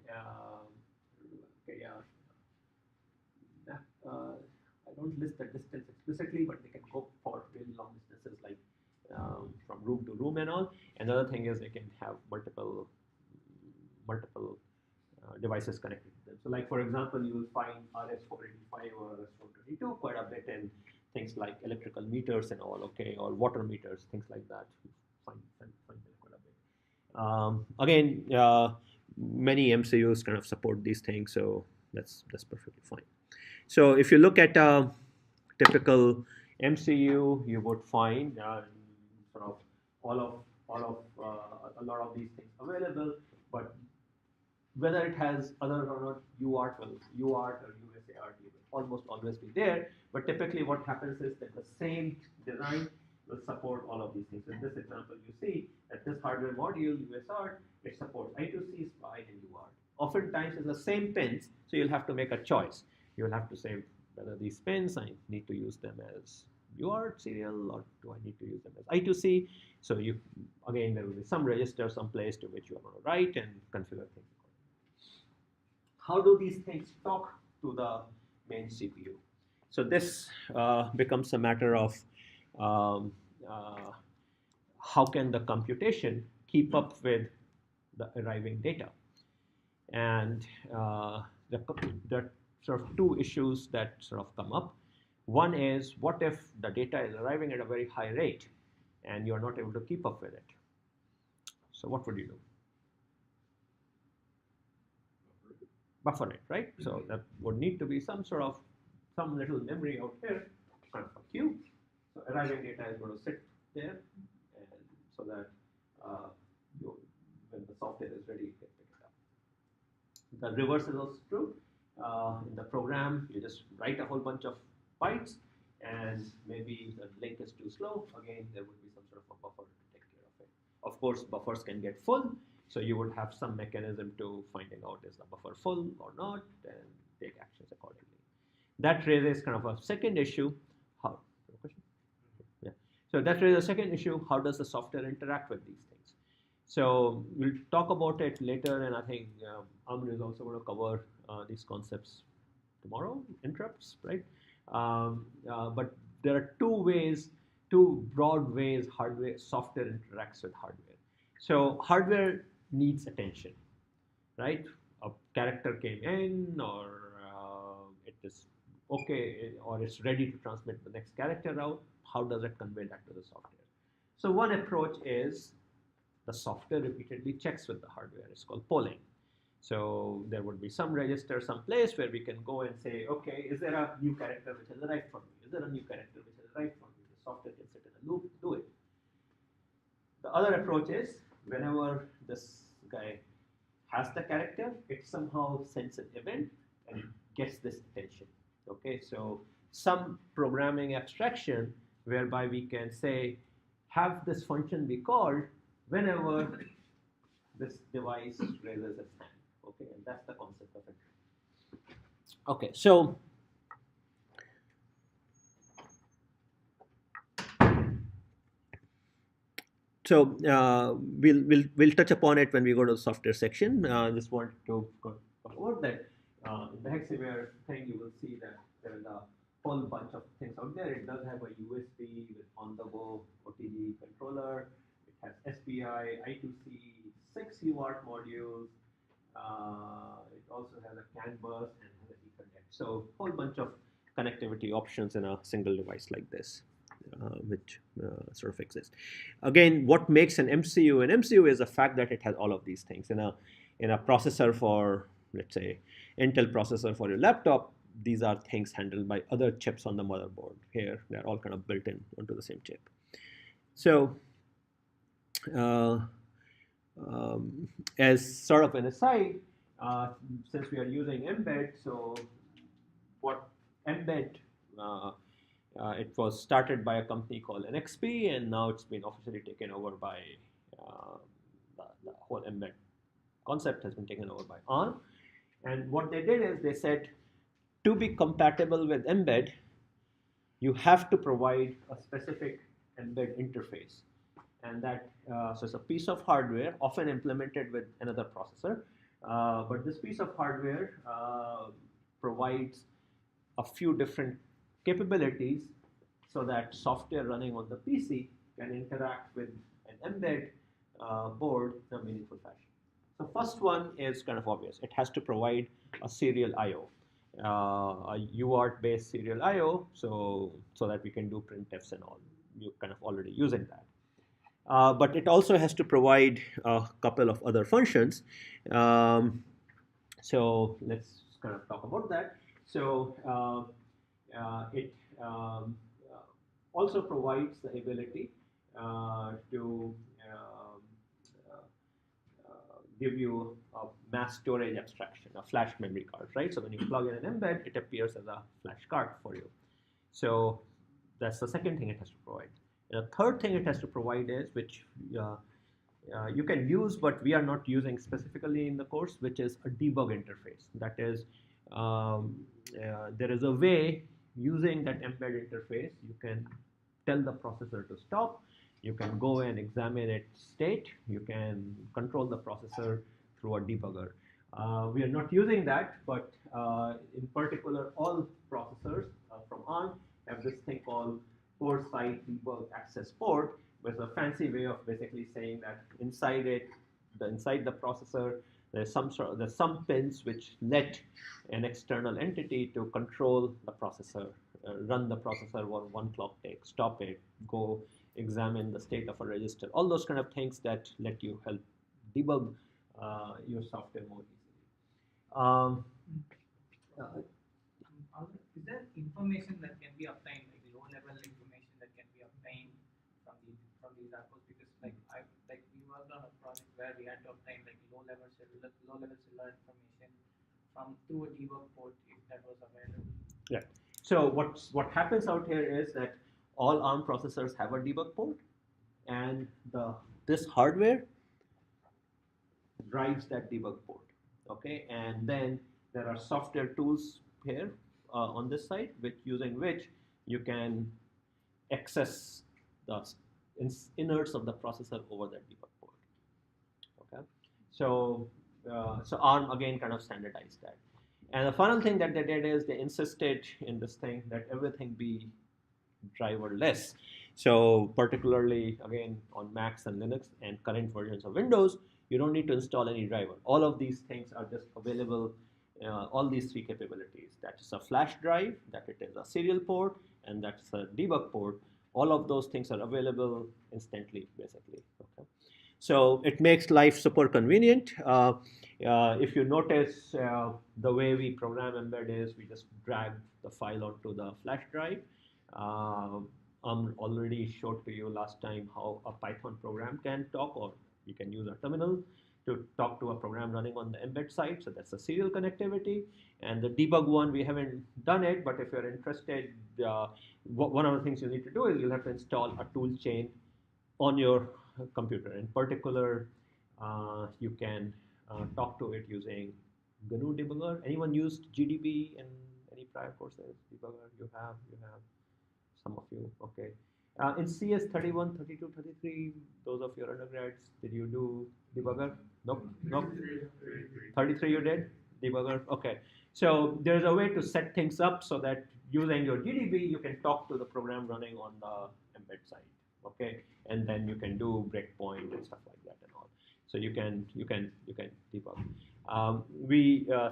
I don't list the distance explicitly, but they can go for really long distances, like from room to room and all. And the other thing is they can have multiple devices connected to them. So like, for example, you will find RS485 or RS422 quite a bit in things like electrical meters and all, okay, or water meters, things like that. Find them quite a bit. Again, many MCUs kind of support these things, so that's perfectly fine. So if you look at a typical MCU, you would find sort of a lot of these things available, but whether it has other or not UART or USART will almost always be there. But typically what happens is that the same design will support all of these things. In this example, you see that this hardware module, USART, it supports I2C, SPI, and UART. Oftentimes it's the same pins, so you'll have to make a choice. You'll have to say whether these pins, I need to use them as UART serial or do I need to use them as I2C. So you, again, there will be some register, some place to which you are going to write and configure things. How do these things talk to the main CPU? So this becomes a matter of how can the computation keep up with the arriving data. And there are sort of two issues that sort of come up. One is, what if the data is arriving at a very high rate and you're not able to keep up with it? So what would you do? Buffer it, right? So that would need to be some little memory out here, kind of a queue. So arriving data is going to sit there, and so that when the software is ready, you can pick it up. The reverse is also true. In the program, you just write a whole bunch of bytes, and maybe the link is too slow. Again, there would be some sort of a buffer to take care of it. Of course, buffers can get full, so you would have some mechanism to finding out is the buffer full or not, and take actions accordingly. That raises kind of a second issue. How? Question? Yeah. So that raises a second issue. How does the software interact with these things? So we'll talk about it later, and I think Amr is also going to cover these concepts tomorrow. Interrupts, right? But there are two broad ways software interacts with hardware. So hardware needs attention, right? A character came in, or it is okay, or it's ready to transmit the next character out. How does it convey that to the software? So one approach is the software repeatedly checks with the hardware. It's called polling. So there would be some register, some place where we can go and say, okay, is there a new character which has arrived for me? Is there a new character which has arrived for me? The software can sit in a loop, do it. The other approach is, whenever this guy has the character, it somehow sends an event and gets this attention. Okay, so some programming abstraction whereby we can say, have this function be called whenever this device raises its hand. Okay, and that's the concept of it. Okay, so we'll touch upon it when we go to the software section. Just wanted to cover that in the Hexaware thing, you will see that there is a whole bunch of things out there. It does have a USB with on-the-go OTG controller. It has SPI, I2C, 6 UART modules. It also has a CAN bus and has an Ethernet. So a whole bunch of connectivity options in a single device like this, which sort of exist. Again, what makes an MCU an MCU is the fact that it has all of these things. In a processor for, let's say, Intel processor for your laptop, these are things handled by other chips on the motherboard. Here, they're all kind of built in onto the same chip. So as sort of an aside, since we are using Mbed, so what Mbed, it was started by a company called NXP, and now it's been officially taken over by the whole Mbed concept has been taken over by ARM. And what they did is they said, to be compatible with Mbed, you have to provide a specific Mbed interface. And that, so it's a piece of hardware, often implemented with another processor. But this piece of hardware provides a few different capabilities so that software running on the PC can interact with an Mbed board in a meaningful fashion. So first one is kind of obvious. It has to provide a serial I/O, a UART-based serial I/O, so that we can do printfs and all. You're kind of already using that. But it also has to provide a couple of other functions. So let's kind of talk about that. So it also provides the ability to give you a mass storage abstraction, a flash memory card, right? So when you plug in an embed, it appears as a flash card for you. So that's the second thing it has to provide. And the third thing it has to provide is, which you can use, but we are not using specifically in the course, which is a debug interface. That is, there is a way using that embed interface, you can tell the processor to stop, you can go and examine its state, you can control the processor through a debugger. We are not using that, but in particular, all processors from ARM have this thing called port side debug access port, which is a fancy way of basically saying that inside it, inside the processor, there's some pins which let an external entity to control the processor, run the processor one clock tick, stop it, go examine the state of a register, all those kind of things that let you help debug your software more easily. Is there information that can be obtained, like low-level information that can be obtained from these apples? Because we worked on a project where we had to obtain like low-level cellular information through a debug port if that was available. Yeah. So what happens out here is that all ARM processors have a debug port, and this hardware drives that debug port. Okay, and then there are software tools here on this side, using which you can access the innards of the processor over that debug port. Okay, so ARM again kind of standardized that. And the final thing that they did is they insisted in this thing that everything be driverless. So particularly again on Macs and Linux and current versions of Windows, you don't need to install any driver. All of these things are just available, all these three capabilities. That's a flash drive, that it is a serial port, and that's a debug port. All of those things are available instantly, basically. Okay. So it makes life super convenient. If you notice, the way we program embed is we just drag the file onto the flash drive. Already showed to you last time how a Python program can talk, or you can use a terminal to talk to a program running on the embed side. So that's a serial connectivity. And the debug one, we haven't done it, but if you're interested, one of the things you need to do is you'll have to install a tool chain on your computer. In particular, you can talk to it using GNU debugger. Anyone used GDB in any prior courses? Debugger, you have some of you, okay. In CS 31, 32, 33, those of your undergrads, did you do debugger? Nope. 33 you did? Debugger, okay. So there's a way to set things up so that using your GDB, you can talk to the program running on the embed side, okay? And then you can do breakpoint and stuff like that and all. So you can debug.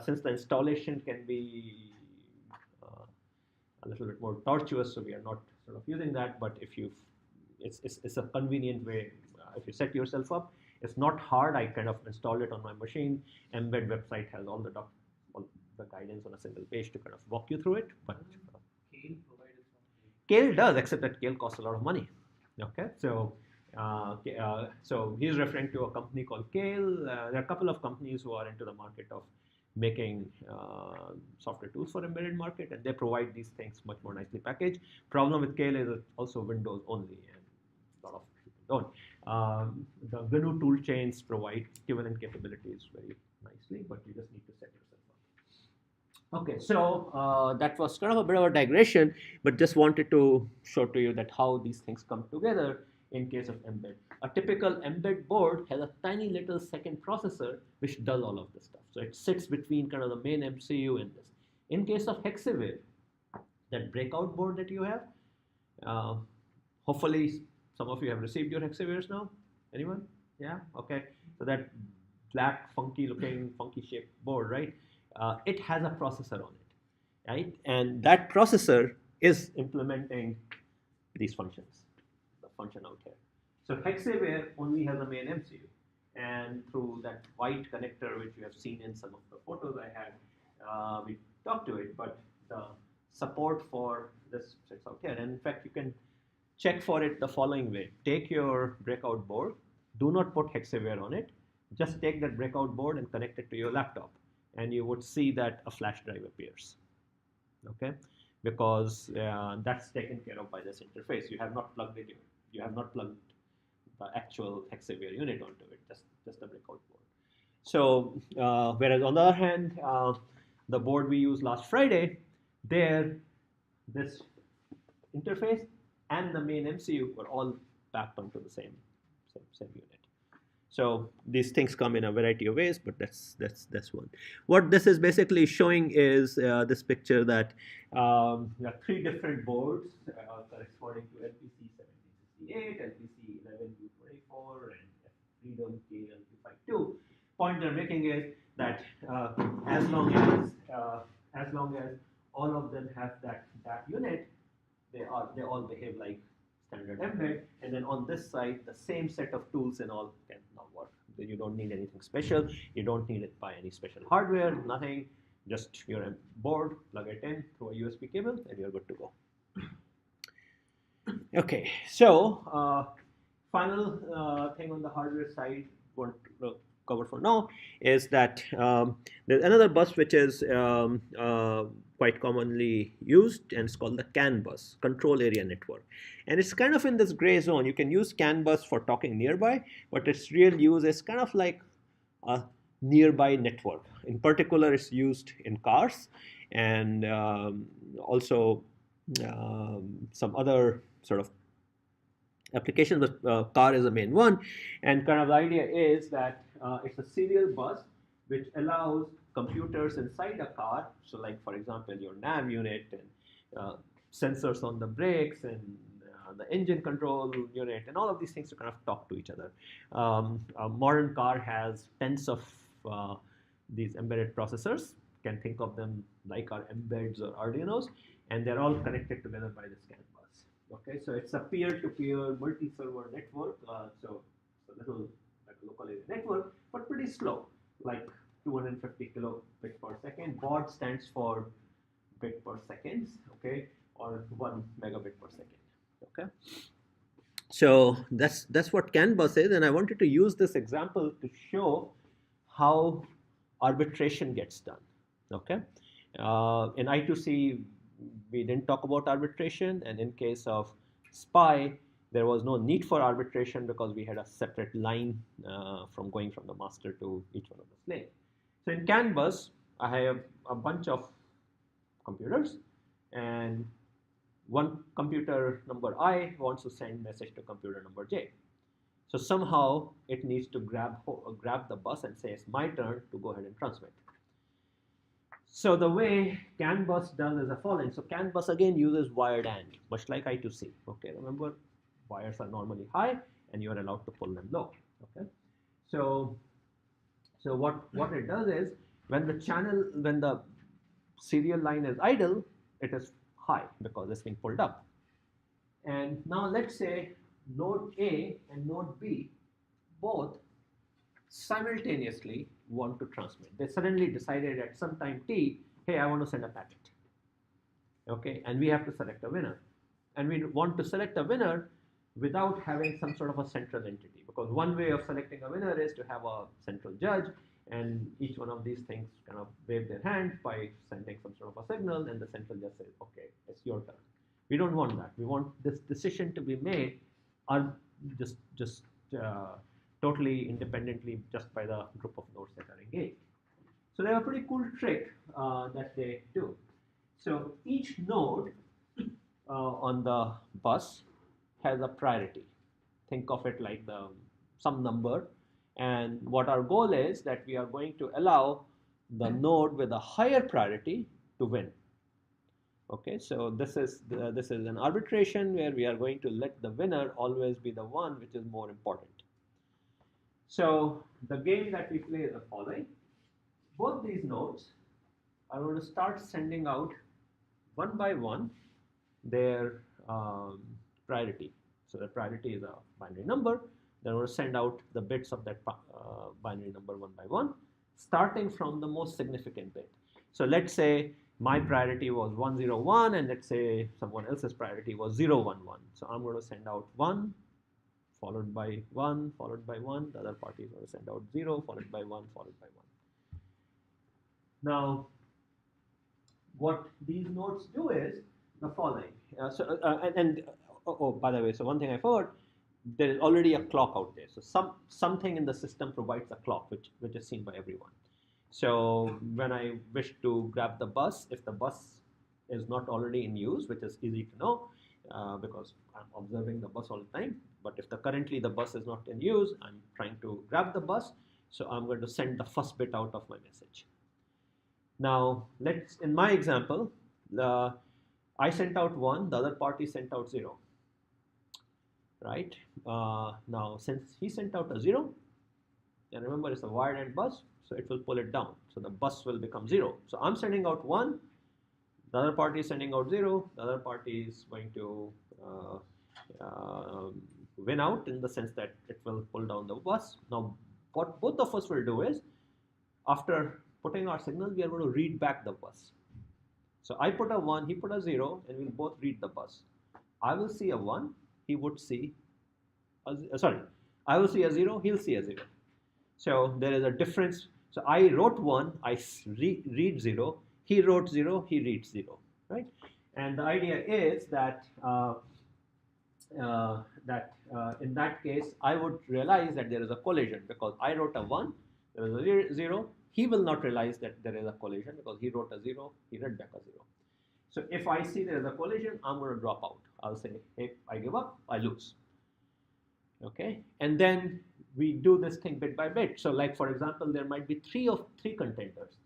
Since the installation can be a little bit more tortuous, so we are not sort of using that. But if it's a convenient way. If you set yourself up, it's not hard. I kind of installed it on my machine. Embed website has all the guidance on a single page to kind of walk you through it. But Kale provided something. Kale does, except that Kale costs a lot of money. Okay, so so he's referring to a company called Kale. There are a couple of companies who are into the market of making software tools for embedded market, and they provide these things much more nicely packaged. Problem with Kale is it's also Windows only, and a lot of people don't. The GNU tool chains provide equivalent capabilities very nicely, but you just need to set yourself up. Okay, so that was kind of a bit of a digression, but just wanted to show to you that how these things come together in case of embed. A typical embed board has a tiny little second processor which does all of this stuff. So it sits between kind of the main MCU and this. In case of Hexaware, that breakout board that you have, hopefully some of you have received your Hexawares now. Anyone? Yeah? Okay. So that black, funky looking, funky shaped board, right? It has a processor on it, right? And that processor is implementing these functions, the function out here. So Hexaware only has a main MCU, and through that white connector, which you have seen in some of the photos I had, we talked to it, but the support for this sits out here. And in fact, you can check for it the following way. Take your breakout board, do not put Hexaware on it, Just take that breakout board and connect it to your laptop, and you would see that a flash drive appears. Okay, because that's taken care of by this interface. You have not plugged it in. You have not plugged the actual Hexaware unit onto it, just a breakout board. So whereas on the other hand, the board we used last Friday, there this interface and the main MCU were all backed onto the same unit. So these things come in a variety of ways, but that's one. What this is basically showing is this picture that there are 3 different boards corresponding to LPC 1768, LPC 11U24, and Freedom KL252. Point they're making is that as long as all of them have that unit, they all behave like standard embed, and then on this side the same set of tools and all can now work. You don't need anything special, you don't need it by any special hardware, nothing, just your board, plug it in through a USB cable, and you're good to go. Okay, so final thing on the hardware side want to cover for now is that there's another bus which is quite commonly used, and it's called the CAN bus, Control Area Network. And it's kind of in this gray zone. You can use CAN bus for talking nearby, but its real use is kind of like a nearby network. In particular, it's used in cars, and also some other sort of applications, but car is the main one. And kind of the idea is that it's a serial bus which allows computers inside a car, so like for example your nav unit and sensors on the brakes and the engine control unit and all of these things to kind of talk to each other. A modern car has tens of these embedded processors, can think of them like our embeds or Arduinos, and they're all connected together by this CAN bus. Okay, so it's a peer-to-peer multi-server network, so it's a little like a local area network, but pretty slow, like 250 kilobit per second. Baud stands for bit per seconds, okay, or 1 megabit per second. Okay, so that's what CAN bus is, and I wanted to use this example to show how arbitration gets done. Okay, in I2C we didn't talk about arbitration, and in case of SPI there was no need for arbitration because we had a separate line from going from the master to each one of the slaves. So in CAN bus, I have a bunch of computers, and one computer number I wants to send message to computer number J. So somehow it needs to grab the bus and say it's my turn to go ahead and transmit. So the way CAN bus does is the following. So CAN bus again uses wired AND, much like I2C. Okay, remember wires are normally high and you are allowed to pull them low. Okay, so what it does is when the serial line is idle, it is high because it's being pulled up. And now let's say node A and node B both simultaneously want to transmit. They suddenly decided at some time t, hey, I want to send a packet. Okay, and we have to select a winner. And we want to select a winner without having some sort of a central entity, because one way of selecting a winner is to have a central judge, and each one of these things kind of wave their hand by sending some sort of a signal, and the central judge says, okay, it's your turn. We don't want that. We want this decision to be made just totally independently just by the group of nodes that are engaged. So they have a pretty cool trick that they do. So each node on the bus has a priority. Think of it like some number, and what our goal is that we are going to allow the node with a higher priority to win. Okay, so this is an arbitration where we are going to let the winner always be the one which is more important. So the game that we play is the following. Both these nodes are going to start sending out one by one their priority. So the priority is a binary number. They're going to send out the bits of that binary number one by one, starting from the most significant bit. So let's say my priority was 101, and let's say someone else's priority was 011. So I'm going to send out 1 followed by 1, followed by 1. The other party is going to send out 0, followed by 1, followed by 1. Now, what these nodes do is the following. By the way, so one thing I forgot, there is already a clock out there. So something in the system provides a clock, which is seen by everyone. So when I wish to grab the bus, if the bus is not already in use, which is easy to know because I'm observing the bus all the time. But if currently the bus is not in use, I'm trying to grab the bus. So I'm going to send the first bit out of my message. Now, in my example, I sent out 1, the other party sent out 0. Right? Now, since he sent out a 0, and remember it's a wired AND bus, so it will pull it down. So the bus will become 0. So I'm sending out 1, the other party is sending out 0, the other party is going to win out in the sense that it will pull down the bus. Now, what both of us will do is, after putting our signal, we are going to read back the bus. So I put a 1, he put a 0, and we'll both read the bus. I will see a 1, he would see I will see a 0, he'll see a 0. So there is a difference. So I wrote 1, I read 0, he wrote 0, he reads 0, right? And the idea is that in that case, I would realize that there is a collision because I wrote a 1, there is a 0. He will not realize that there is a collision because he wrote a 0, he read back a 0. So if I see there is a collision, I'm going to drop out. I'll say, hey, I give up, I lose. Okay, and then we do this thing bit by bit. So like, for example, there might be three contenders.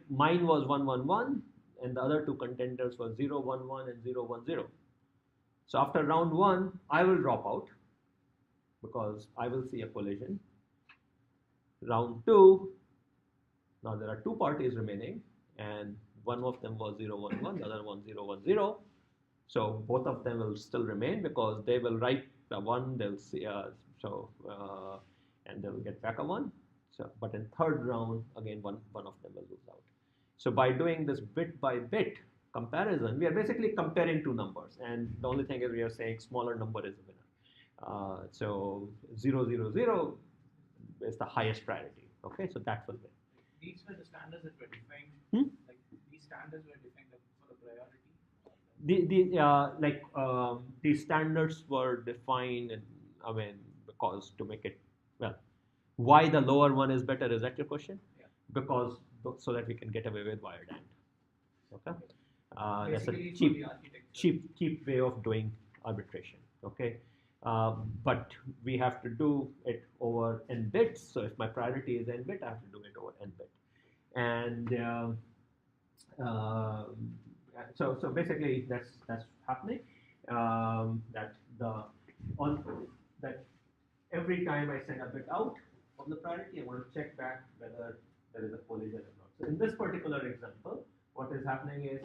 Mine was 1, 1, 1, and the other 2 contenders were 0, 1, 1, and 0, 1, 0. So after round 1, I will drop out because I will see a collision. Round 2, now there are 2 parties remaining, and one of them was 0, 1, 1, the other one 0, 1, 0. So both of them will still remain because they will write the 1, they'll see, and they'll get back a 1. So, but in third round, again, one of them will lose out. So by doing this bit by bit comparison, we are basically comparing 2 numbers, and the only thing is we are saying smaller number is the winner. So 0, 0, 0 is the highest priority. Okay, so that will win. These were the standards that were defined. Like these standards were defined for the priority. These standards were defined, and I mean, because to make it, well, why the lower one is better, is that your question? Yeah. Because so that we can get away with wired AND. Okay, that's a cheap way of doing arbitration. Okay, but we have to do it over n bits. So if my priority is n bit, I have to do it over n bit, and so basically that's happening. That every time I send a bit out of the priority, I want to check back whether there is a collision or not. So in this particular example, what is happening is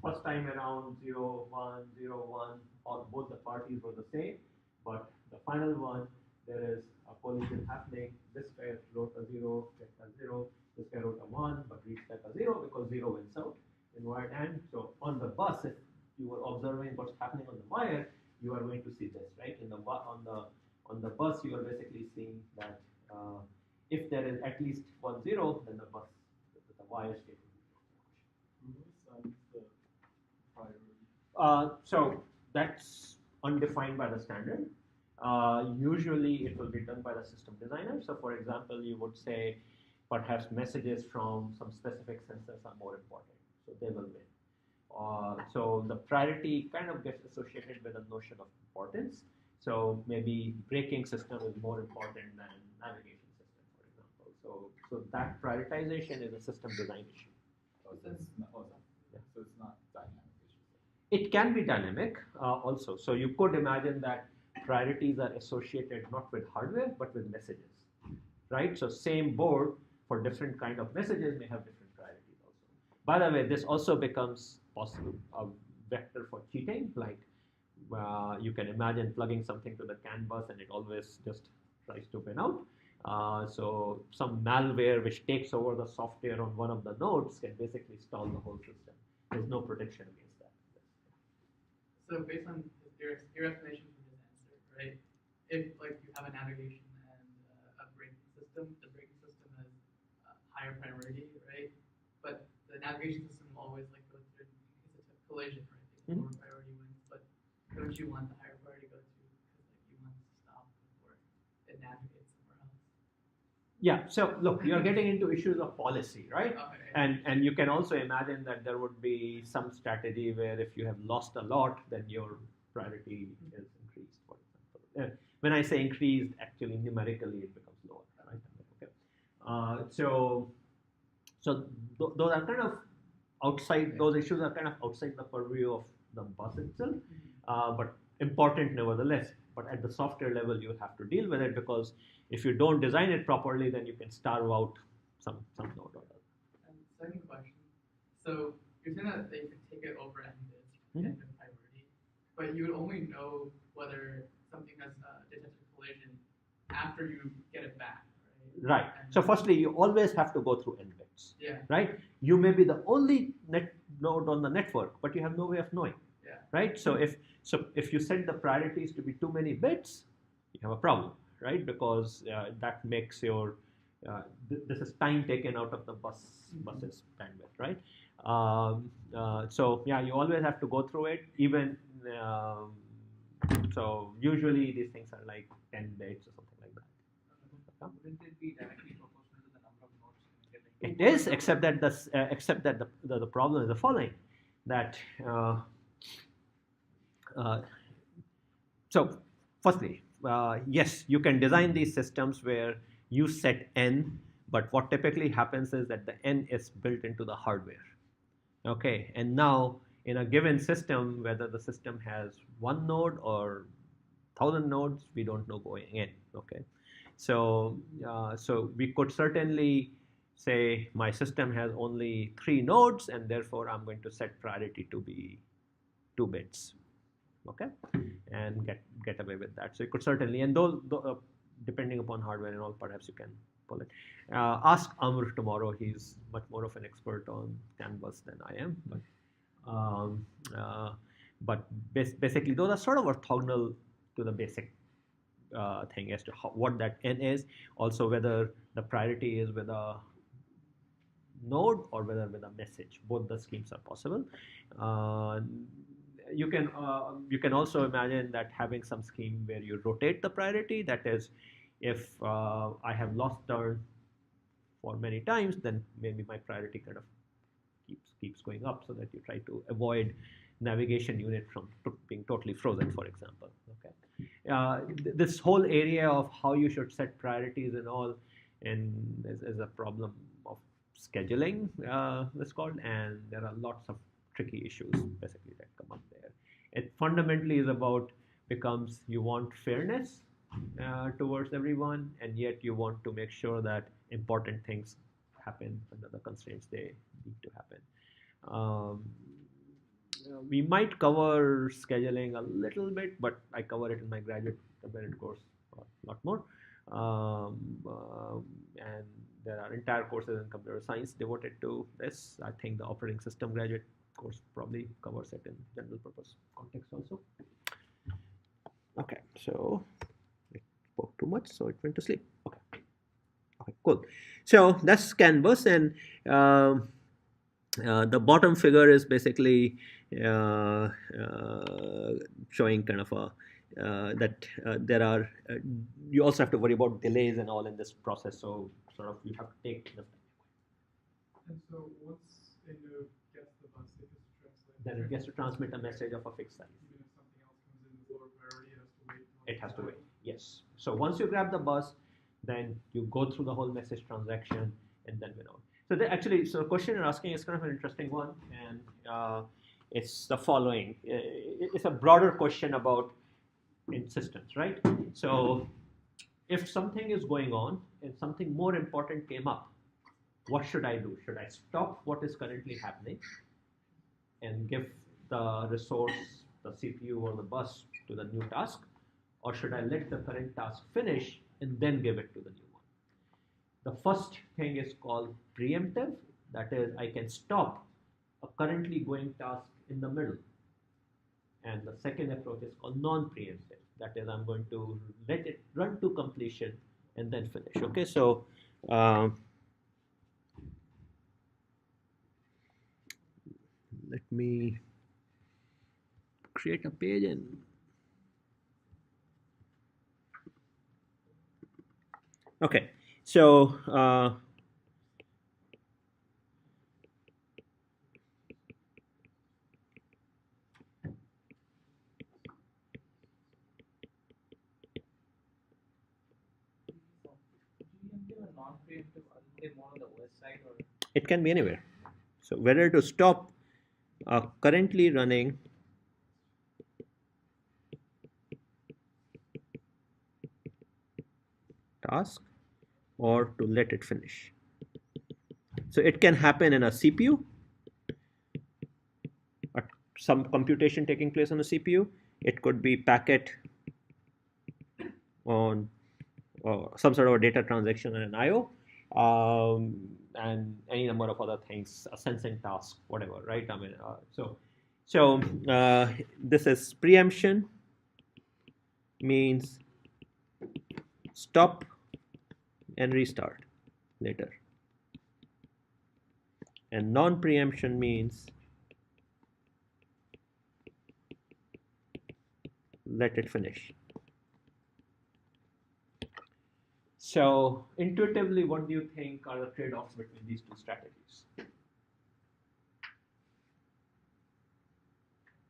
first time around 0, 1, 0, 1, all both the parties were the same, but the final one there is a collision happening. This guy wrote a 0, get a 0. This guy wrote a 1, but reads back a 0 because 0 wins out in wired AND. So on the bus, if you were observing what's happening on the wire, you are going to see this, right? On the bus, you are basically seeing that if there is at least 1 0, then the wire state will be. Who assigns the priority? So that's undefined by the standard. Usually it will be done by the system designer. So for example, you would say perhaps messages from some specific sensors are more important, so they will win. So the priority kind of gets associated with a notion of importance. So maybe braking system is more important than navigation system, for example. So that prioritization is a system design issue. So it's not dynamic. It can be dynamic also. So you could imagine that priorities are associated not with hardware but with messages, right? So same board for different kind of messages may have different priorities also. By the way, this also becomes possible a vector for cheating. Like you can imagine plugging something to the CAN bus and it always just tries to win out. So some malware which takes over the software on one of the nodes can basically stall the whole system. There's no protection against that. So based on your explanation for this answer, right? if like you have a navigation and a braking system, the braking system has higher priority, right? But the navigation system will always like go through in case it's a collision, right? The lower priority wins, but don't you want the higher priority to go to because like you want it to stop before it navigates somewhere else? Yeah, so look, you're getting into issues of policy, right? Okay. And you can also imagine that there would be some strategy where if you have lost a lot, then your priority is increased, for example. When I say increased, actually numerically it becomes lower, right? Okay. Those are kind of outside, those issues are kind of outside the purview of the bus itself, but important nevertheless. But at the software level, you have to deal with it, because if you don't design it properly, then you can starve out some node or other. And second question, so you're saying that they could take it over n bits, n bit priority, but you would only know whether something has detected a collision after you get it back, right? Right. So firstly, you always have to go through n bits. Yeah. Right. You may be the only node on the network, but you have no way of knowing. Yeah. Right. So if you set the priorities to be too many bits, you have a problem, right? Because that makes your this is time taken out of the bus's bandwidth, right? So yeah, you always have to go through it. Even so, usually these things are like 10 bits or something like that. Wouldn't it be directly proportional to the number of nodes? It is, except that the problem is the following, that so firstly, yes, you can design these systems where you set n, but what typically happens is that the n is built into the hardware. Okay, and now in a given system, whether the system has one node or 1,000 nodes, we don't know going in. Okay, so we could certainly say my system has only 3 nodes, and therefore I'm going to set priority to be 2 bits. Okay, and get away with that. So you could certainly, and those depending upon hardware and all, perhaps you can pull it. Ask Amr tomorrow. He's much more of an expert on CAN bus than I am. But basically, those are sort of orthogonal to the basic thing as to what that n is. Also, whether the priority is with a node or whether with a message. Both the schemes are possible. You can also imagine that having some scheme where you rotate the priority. That is, if I have lost turn for many times, then maybe my priority kind of keeps going up, so that you try to avoid navigation unit from being totally frozen, for example. Okay, this whole area of how you should set priorities and all, and is a problem of scheduling, it's called, and there are lots of tricky issues basically that come up there. It fundamentally is about becomes you want fairness towards everyone, and yet you want to make sure that important things happen under the constraints they need to happen. We might cover scheduling a little bit, but I cover it in my graduate embedded course a lot more. And there are entire courses in computer science devoted to this. I think the operating system graduate course probably covers it in general purpose context also. Okay, so I spoke too much, so it went to sleep. Okay, cool. So that's CAN bus, and the bottom figure is basically showing kind of a that there are you also have to worry about delays and all in this process. So sort of you have to take the time. And so once a node gets the bus, it gets to translate. Then it gets to transmit a message of a fixed size. Even if something else comes in with lower priority, it has to wait. It has to wait. Yes. So once you grab the bus, then you go through the whole message transaction and then win out. So so the question you're asking is kind of an interesting one, and it's the following. It's a broader question about insistence, right? So if something is going on and something more important came up, what should I do? Should I stop what is currently happening and give the resource, the CPU or the bus, to the new task? Or should I let the current task finish and then give it to the new one? The first thing is called preemptive. That is, I can stop a currently going task in the middle. And the second approach is called non-preemptive. That is, I'm going to let it run to completion and then finish. Okay, so let me create a page and okay, so non-preemptive, are they more on the OS side or? it can be anywhere. So whether to stop a currently running task or to let it finish. So it can happen in a CPU, some computation taking place on a CPU. It could be packet on some sort of a data transaction and an IO, and any number of other things, a sensing task, whatever, right? I mean, so this is preemption, means stop and restart later, and non-preemption means let it finish. So intuitively, what do you think are the trade-offs between these two strategies?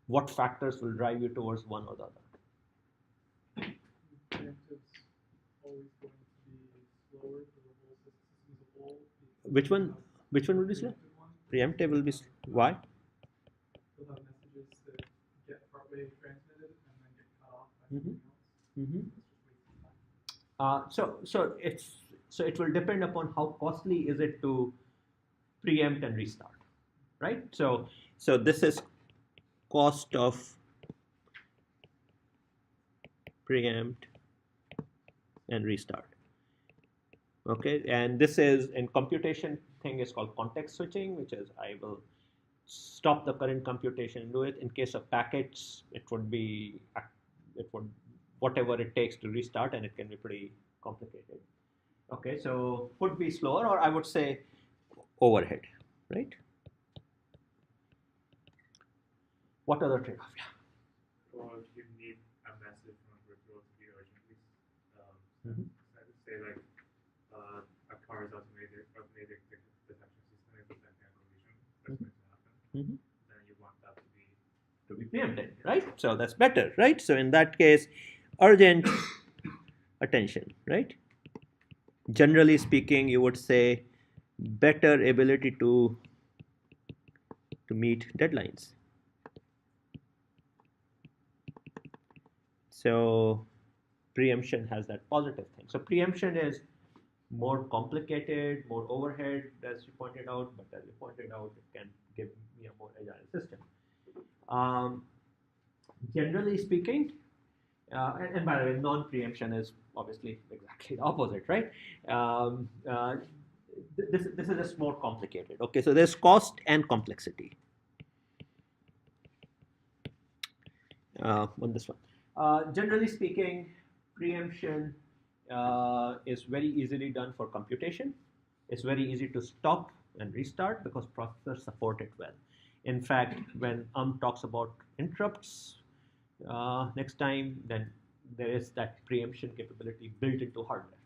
What factors will drive you towards one or the other? Preemptive's always going to be slower for the whole system as a whole. Which one? Which one will be slow? Preemptive will be why? You'll have messages that get partway transmitted and then get cut off by something else. Mm-hmm. That's just wasting time. So it will depend upon how costly is it to preempt and restart, right? So this is cost of preempt and restart. Okay, and this is in computation thing is called context switching, which is I will stop the current computation and do it. In case of packets, it would whatever it takes to restart, and it can be pretty complicated. Okay, so could be slower, or I would say overhead, right? What other trade-off? Yeah. Or you need a message from a virtual to be urgently. I would say like a car's automated detection system is the second collision that's going to happen. Then you want that to be preempted, right? So that's better, right? So in that case, urgent attention, right? Generally speaking, you would say better ability to meet deadlines. So preemption has that positive thing. So preemption is more complicated, more overhead, as you pointed out, but as you pointed out, it can give me a more agile system. Generally speaking, and by the way, non-preemption is obviously exactly the opposite, right? This is just more complicated. Okay, so there's cost and complexity on this one. Generally speaking, preemption is very easily done for computation. It's very easy to stop and restart because processors support it well. In fact, when talks about interrupts next time, then there is that preemption capability built into hardware.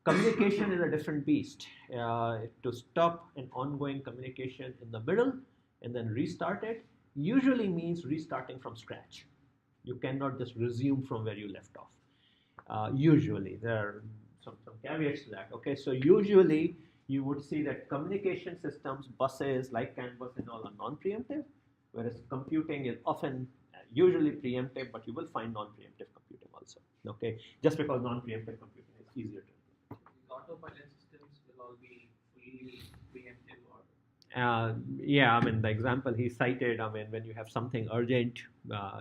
Communication is a different beast. To stop an ongoing communication in the middle and then restart it usually means restarting from scratch. You cannot just resume from where you left off. Usually, there are some caveats to that. Okay, so usually you would see that communication systems, buses like CAN bus and all are non-preemptive, whereas computing is often usually preemptive, but you will find non-preemptive computing also. Okay, just because non-preemptive computing is easier to do. Autopilot systems will all be fully preemptive or? Yeah, I mean the example he cited. I mean when you have something urgent,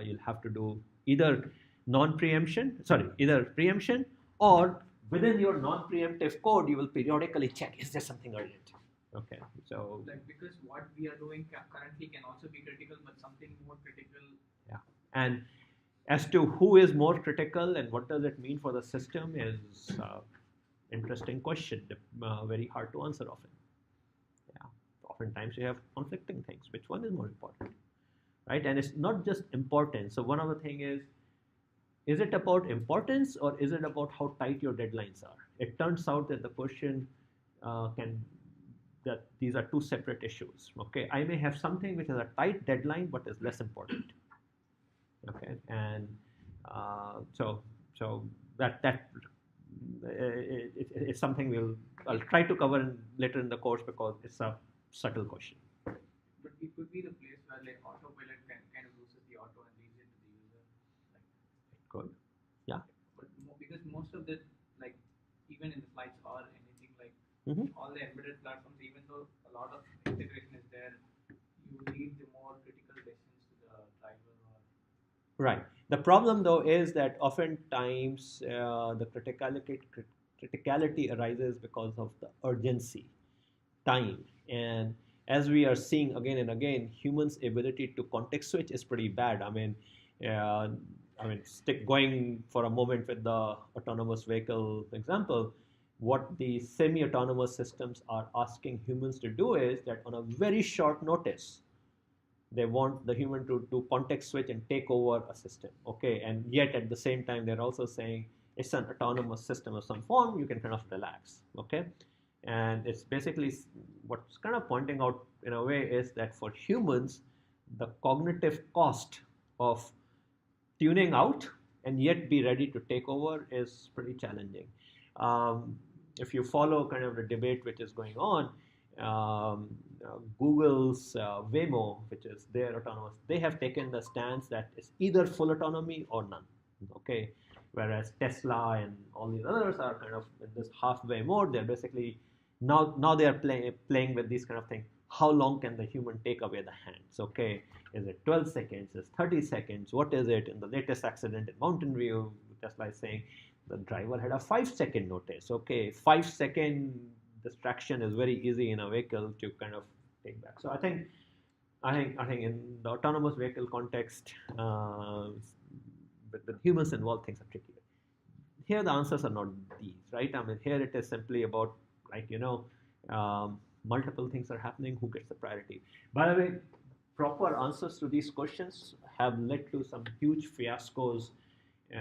you'll have to do either either preemption, or within your non-preemptive code, you will periodically check is there something urgent. Okay, so like because what we are doing currently can also be critical, but something more critical. Yeah, and As to who is more critical and what does it mean for the system is interesting question, very hard to answer often. Yeah, oftentimes you have conflicting things. Which one is more important, right? And it's not just importance. So one of the thing is it about importance or is it about how tight your deadlines are? It turns out that the question that these are two separate issues. Okay, I may have something which has a tight deadline but is less important. Okay, and so it's something I'll try to cover later in the course because it's a subtle question. But it could be the place where like autopilot kind of loses the auto and leaves it to the user. Like, good. Yeah. But because most of the like even in the slides or anything like all the embedded platforms, even though a lot of integration is there, you leave the more critical decisions to the driver or. Right. The problem though is that oftentimes the criticality arises because of the urgency, time, and as we are seeing again and again, humans' ability to context switch is pretty bad. Going for a moment with the autonomous vehicle example, what the semi-autonomous systems are asking humans to do is that on a very short notice, they want the human to do context switch and take over a system. Okay, and yet at the same time, they're also saying it's an autonomous system of some form. You can kind of relax. Okay, and it's basically what's kind of pointing out in a way is that for humans, the cognitive cost of tuning out and yet be ready to take over is pretty challenging. If you follow kind of the debate which is going on, Google's Waymo, which is their autonomous, they have taken the stance that it's either full autonomy or none. Okay, whereas Tesla and all these others are kind of in this halfway mode. They're basically now they are playing with these kind of things. How long can the human take away the hands? Okay, is it 12 seconds? Is 30 seconds? What is it? In the latest accident in Mountain View, Tesla is saying the driver had a 5-second notice. Okay, 5-second distraction is very easy in a vehicle to kind of take back. So I think in the autonomous vehicle context, with humans involved, things are trickier. Here the answers are not these, right? I mean, here it is simply about multiple things are happening. Who gets the priority? By the way, proper answers to these questions have led to some huge fiascos in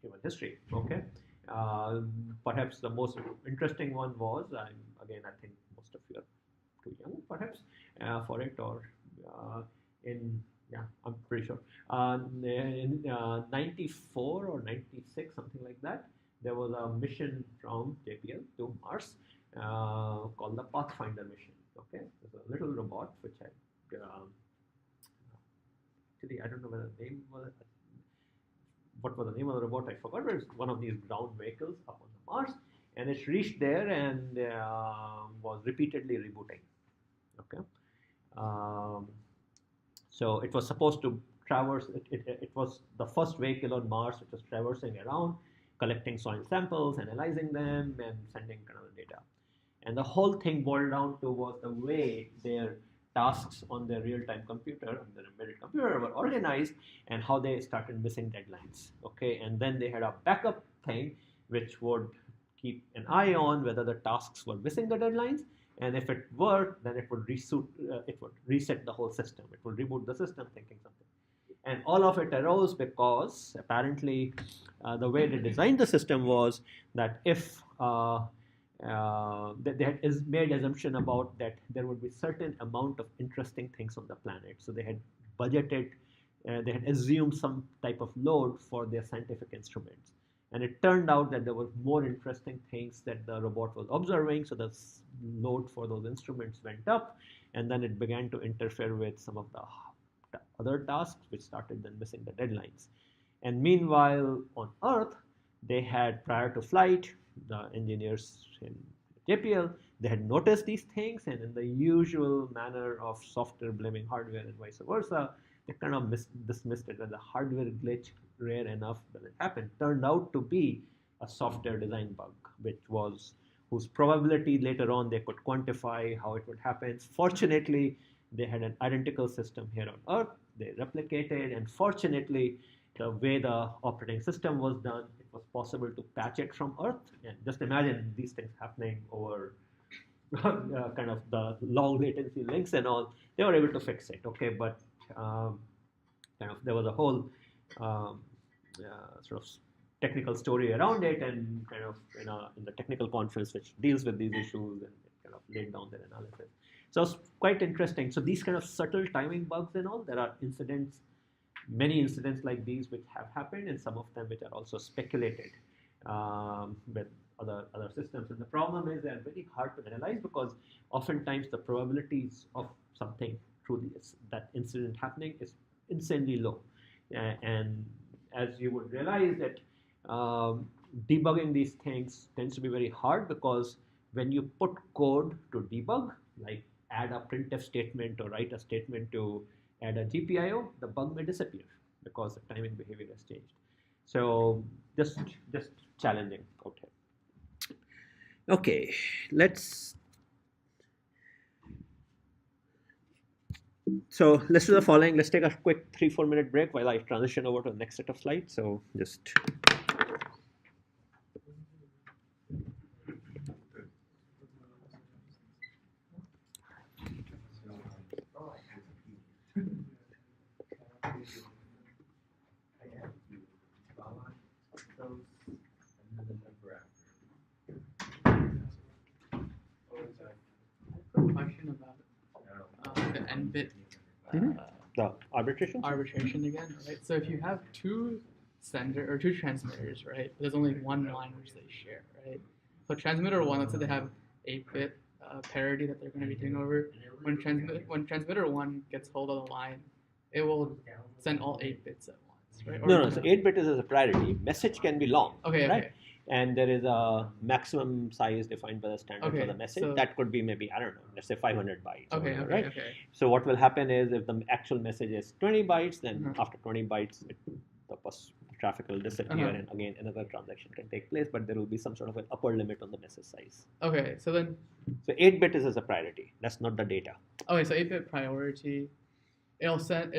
human history. Okay. Perhaps the most interesting one was, I think most of you are too young, perhaps, for it, or I'm pretty sure. In 94 or 96, something like that, there was a mission from JPL to Mars called the Pathfinder mission. Okay, there's a little robot which had, actually, I don't know whether the name was, what was the name of the robot, I forgot, but it's one of these ground vehicles up on the Mars, and it reached there and was repeatedly rebooting. Okay, so it was supposed to traverse, it was the first vehicle on Mars which was traversing around, collecting soil samples, analyzing them, and sending kind of the data. And the whole thing boiled down to was the way their tasks on their real-time computer, on their embedded computer, were organized, and how they started missing deadlines. Okay, and then they had a backup thing which would keep an eye on whether the tasks were missing the deadlines, and if it were, then it would reset the whole system. It would reboot the system, thinking something. And all of it arose because apparently the way they designed the system was that if they had made assumption about that there would be certain amount of interesting things on the planet. So they had budgeted, they had assumed some type of load for their scientific instruments. And it turned out that there were more interesting things that the robot was observing, so the load for those instruments went up, and then it began to interfere with some of the other tasks, which started then missing the deadlines. And meanwhile, on Earth, they had, prior to flight, the engineers in JPL, they had noticed these things, and in the usual manner of software blaming hardware and vice versa, they kind of dismissed it as a hardware glitch, rare enough that it happened. Turned out to be a software design bug, whose probability later on they could quantify how it would happen. Fortunately, they had an identical system here on Earth. they replicated, and fortunately, the way the operating system was done, it was possible to patch it from Earth. And just imagine these things happening over kind of the long latency links and all. They were able to fix it, okay, but kind of there was a whole um, sort of technical story around it, and kind of in the technical conference which deals with these issues, and kind of laid down their analysis. So it's quite interesting. So these kind of subtle timing bugs and all, there are incidents, many incidents like these which have happened, and some of them which are also speculated with other systems. And the problem is they are very hard to analyze, because oftentimes the probabilities of something through that incident happening is insanely low. And as you would realize that debugging these things tends to be very hard, because when you put code to debug, like add a printf statement or write a statement to add a GPIO, the bug may disappear because the timing behavior has changed. So just challenging out here. Okay, so let's do the following. Let's take a quick 3-4 minute break while I transition over to the next set of slides. So just. Question about the n-bit The arbitration again, right? So if you have two transmitters, right? There's only one line which they share, right? So transmitter one, let's say they have 8-bit parity that they're going to be doing over. When transmitter one gets hold of the line, it will send all 8 bits at once, right? No. So 8-bit is a priority. Message can be long. Okay. Right? Okay. And there is a maximum size defined by the standard for the message. So that could be maybe, I don't know, let's say 500 bytes. Okay, right? Okay. So what will happen is, if the actual message is 20 bytes, then after 20 bytes, the traffic will disappear, and again another transaction can take place, but there will be some sort of an upper limit on the message size. Okay, so 8-bit is as a priority. That's not the data. Okay, so 8-bit priority, it'll send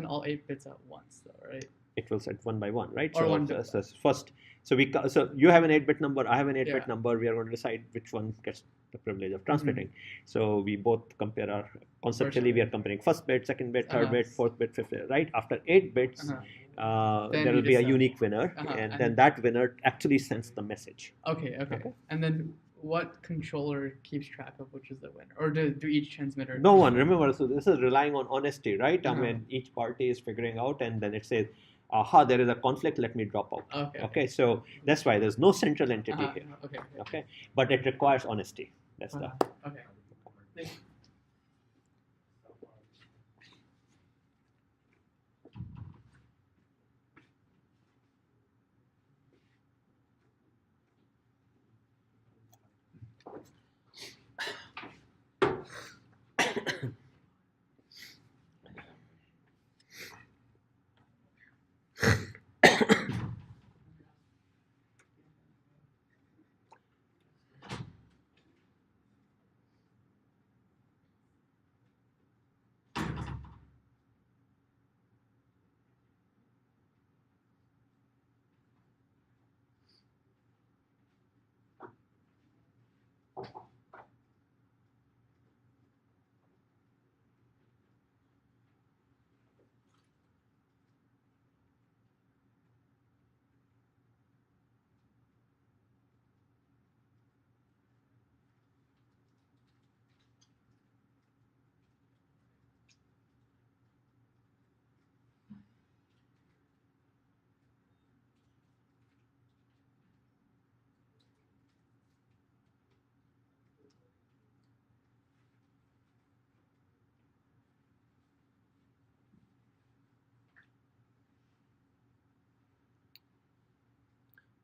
all 8 bits at once, though, right? It will set one by one, right? Or so one bit. First, so you have an 8-bit number, I have an 8-bit number. We are going to decide which one gets the privilege of transmitting. So we both compare conceptually. We are comparing first bit, second bit, third bit, fourth bit, fifth bit, right? After 8 bits, there will be a unique winner, and then that winner actually sends the message. Okay. And then what controller keeps track of which is the winner, or do each transmitter? No one. Remember, so this is relying on honesty, right? I mean, each party is figuring out, and then it says, aha, there is a conflict, let me drop out. Okay, so that's why there's no central entity here. Okay, but it requires honesty. That's the. Okay. Thank you.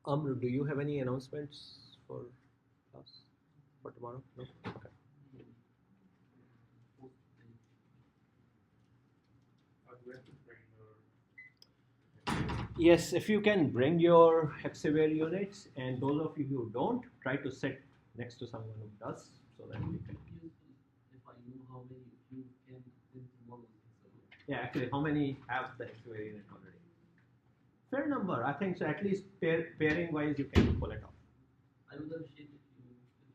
Amru, do you have any announcements for us for tomorrow? No? Okay. Yes, if you can bring your Hexaware units, and those of you who don't, try to sit next to someone who does, so that you can. If I know how many you can then tomorrow. Yeah, actually, how many have the Hexaware in it already? Fair number, I think so. At least pairing wise, you can pull it off. I would appreciate if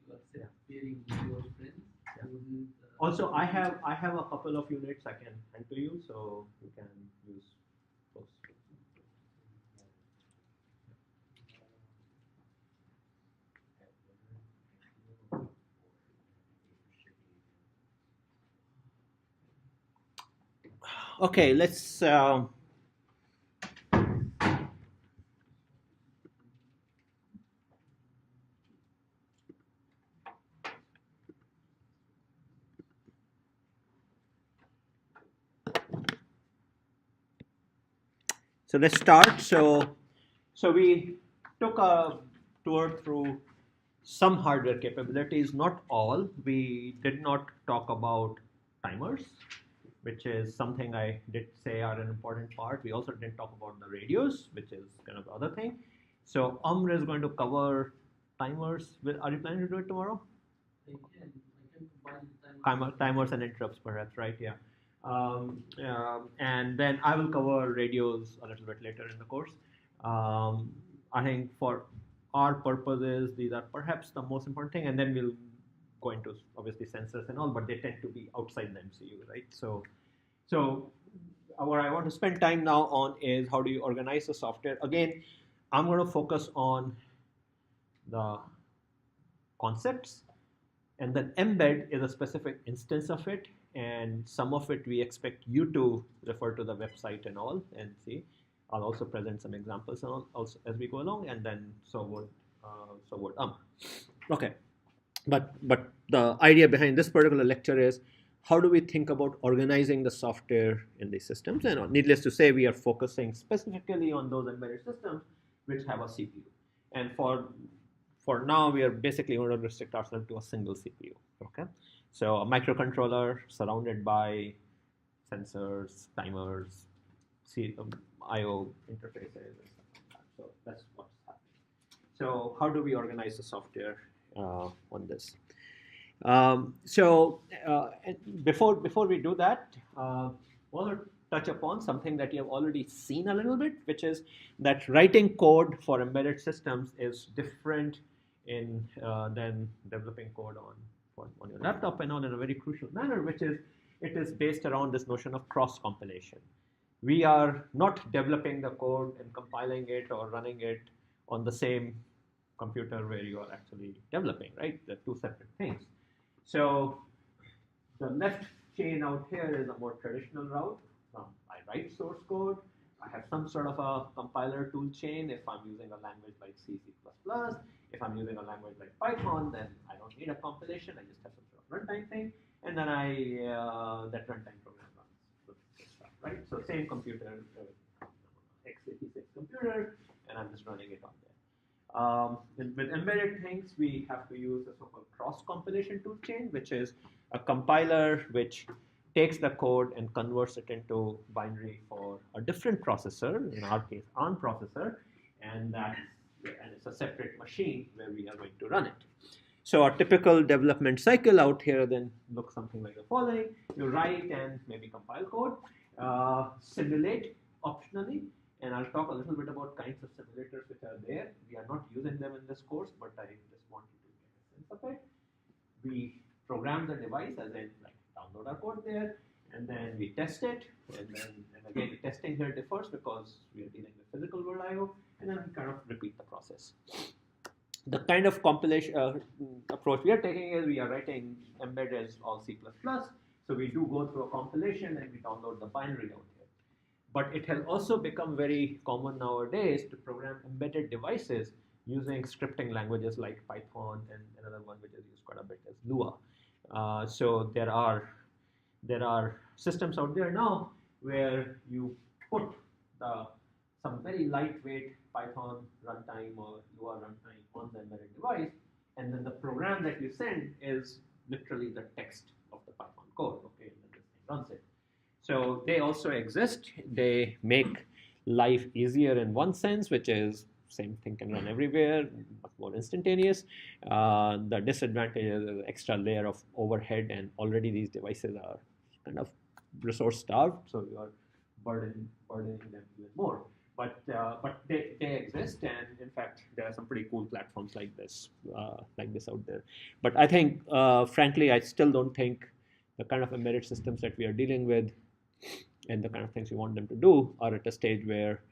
you accept pairing with your friends. Yeah. Using, Also, I have a couple of units I can hand to you, so you can use those. Okay, let's. So let's start. So we took a tour through some hardware capabilities, not all. We did not talk about timers, which is something I did say are an important part. We also didn't talk about the radios, which is kind of the other thing. So Amr is going to cover timers. Are you planning to do it tomorrow? I can combine the Timers and interrupts, perhaps, right? Yeah. And then I will cover radios a little bit later in the course. I think for our purposes, these are perhaps the most important thing, and then we'll go into obviously sensors and all, but they tend to be outside the MCU, right? So what I want to spend time now on is how do you organize the software. Again, I'm going to focus on the concepts, and then embed is a specific instance of it, and some of it we expect you to refer to the website and all and see. I'll also present some examples and all also as we go along, and then so would. Okay, but the idea behind this particular lecture is how do we think about organizing the software in these systems? And needless to say, we are focusing specifically on those embedded systems which have a CPU. And for now, we are basically going to restrict ourselves to a single CPU. Okay, so a microcontroller surrounded by sensors, timers, I/O interfaces, and stuff like that. So that's what's happening. So how do we organize the software on this? Before we do that, I want to touch upon something that you have already seen a little bit, which is that writing code for embedded systems is different than developing code on your laptop and all in a very crucial manner, which is it is based around this notion of cross-compilation. We are not developing the code and compiling it or running it on the same computer where you are actually developing, right? They're two separate things. So the left chain out here is a more traditional route. I write source code. I have some sort of a compiler tool chain. If I'm using a language like C, C++, if I'm using a language like Python, then I don't need a compilation. I just have some sort of runtime thing, and then that runtime program runs. Right? So same computer, x86 computer, and I'm just running it on there. With embedded things, we have to use a so-called cross-compilation toolchain, which is a compiler which takes the code and converts it into binary for a different processor, in our case, ARM processor, and it's a separate machine where we are going to run it. So our typical development cycle out here then looks something like the following. You write and maybe compile code, simulate optionally, and I'll talk a little bit about kinds of simulators which are there. We are not using them in this course, but I just want you to get a sense of it. We program the device, as in like download our code there, and then we test it, and again the testing here differs because we are dealing with physical world I/O, and then we kind of repeat the process. The kind of compilation approach we are taking is we are writing embed as all C++, so we do go through a compilation and we download the binary out here. But it has also become very common nowadays to program embedded devices using scripting languages like Python, and another one which is used quite a bit is Lua. So there are systems out there now where you put some very lightweight Python runtime or Lua runtime on the embedded device, and then the program that you send is literally the text of the Python code, okay, and then this thing runs it. So they also exist. They make life easier in one sense, which is same thing can run everywhere, but more instantaneous. The disadvantage is an extra layer of overhead, and already these devices are kind of resource starved, so you are burdening them even more. But they exist, and in fact, there are some pretty cool platforms like this out there. But I think, frankly, I still don't think the kind of embedded systems that we are dealing with and the kind of things we want them to do are at a stage where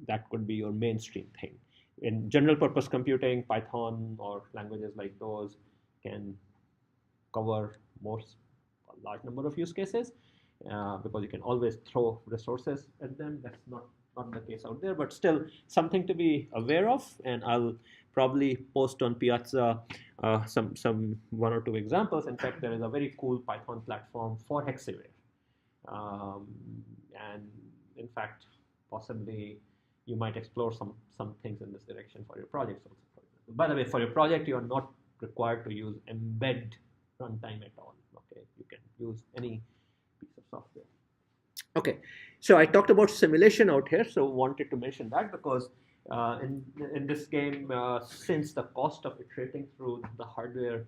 that could be your mainstream thing. In general purpose computing, Python or languages like those can cover a large number of use cases because you can always throw resources at them. That's not the case out there, but still something to be aware of. And I'll probably post on Piazza some one or two examples. In fact, there is a very cool Python platform for Hexaware. And in fact, possibly you might explore some things in this direction for your projects also. For example. By the way, for your project, you are not required to use embed runtime at all. Okay, you can use any piece of software. Okay, so I talked about simulation out here, so wanted to mention that because in this game, since the cost of iterating through the hardware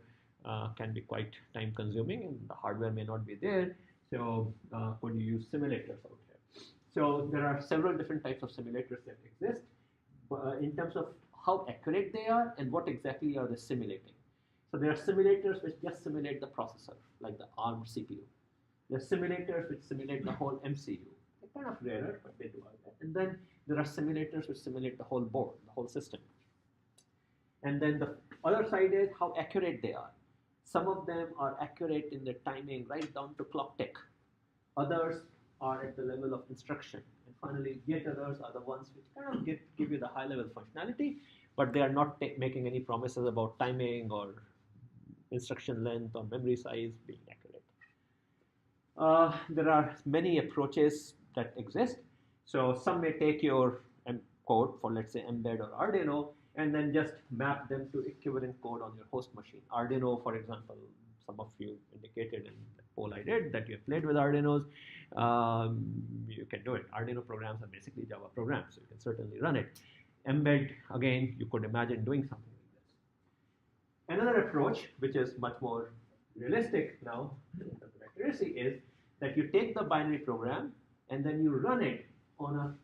can be quite time consuming and the hardware may not be there, so could you use simulators out here? So there are several different types of simulators that exist in terms of how accurate they are and what exactly are they simulating. So there are simulators which just simulate the processor, like the ARM CPU. There are simulators which simulate the whole MCU. They're kind of rarer, but they do all that. And then there are simulators which simulate the whole board, the whole system. And then the other side is how accurate they are. Some of them are accurate in their timing right down to clock tick. Others are at the level of instruction. And finally, yet others are the ones which kind of give you the high level functionality, but they are not making any promises about timing or instruction length or memory size being accurate. There are many approaches that exist. So some may take your code for, let's say, Mbed or Arduino, and then just map them to equivalent code on your host machine. Arduino, for example, some of you indicated in the poll I did that you have played with Arduinos. You can do it. Arduino programs are basically Java programs, so you can certainly run it. Mbed, again, you could imagine doing something like this. Another approach, which is much more realistic now in terms of accuracy, is that you take the binary program and then you run it on a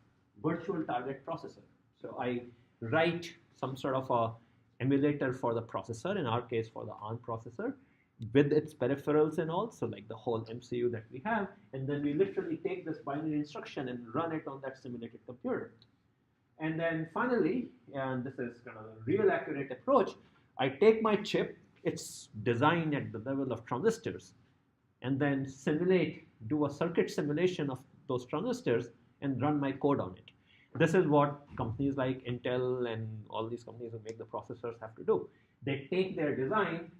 virtual target processor. So I write some sort of a emulator for the processor, in our case for the ARM processor, with its peripherals and all, so like the whole MCU that we have, and then we literally take this binary instruction and run it on that simulated computer. And then finally, and this is kind of a real accurate approach, I take my chip, it's designed at the level of transistors, and then do a circuit simulation of those transistors and run my code on it. This is what companies like Intel and all these companies who make the processors have to do. They take their design,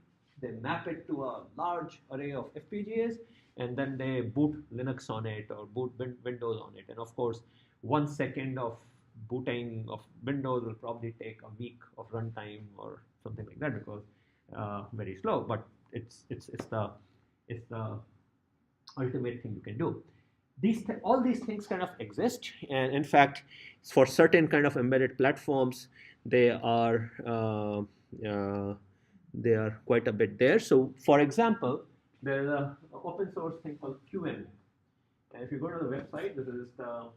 they map it to a large array of FPGAs, and then they boot Linux on it or boot Windows on it. And of course, 1 second of booting of Windows will probably take a week of runtime or something like that because very slow. But it's the ultimate thing you can do. All these things kind of exist, and in fact, for certain kind of embedded platforms, they are quite a bit there. So, for example, there's an open source thing called QEMU, and if you go to the website, this is the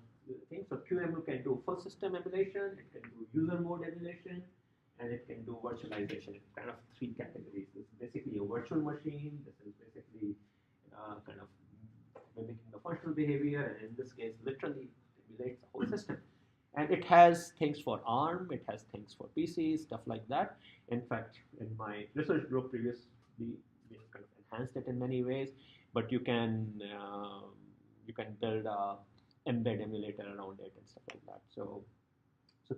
thing. So QEMU can do full system emulation, it can do user mode emulation, and it can do virtualization. It's kind of 3 categories. This is basically a virtual machine. This is basically kind of mimicking the functional behavior, and in this case, literally emulates the whole system. And it has things for ARM, it has things for PCs, stuff like that. In fact, in my research group previously, we kind of enhanced it in many ways, but you can build a embed emulator around it and stuff like that. So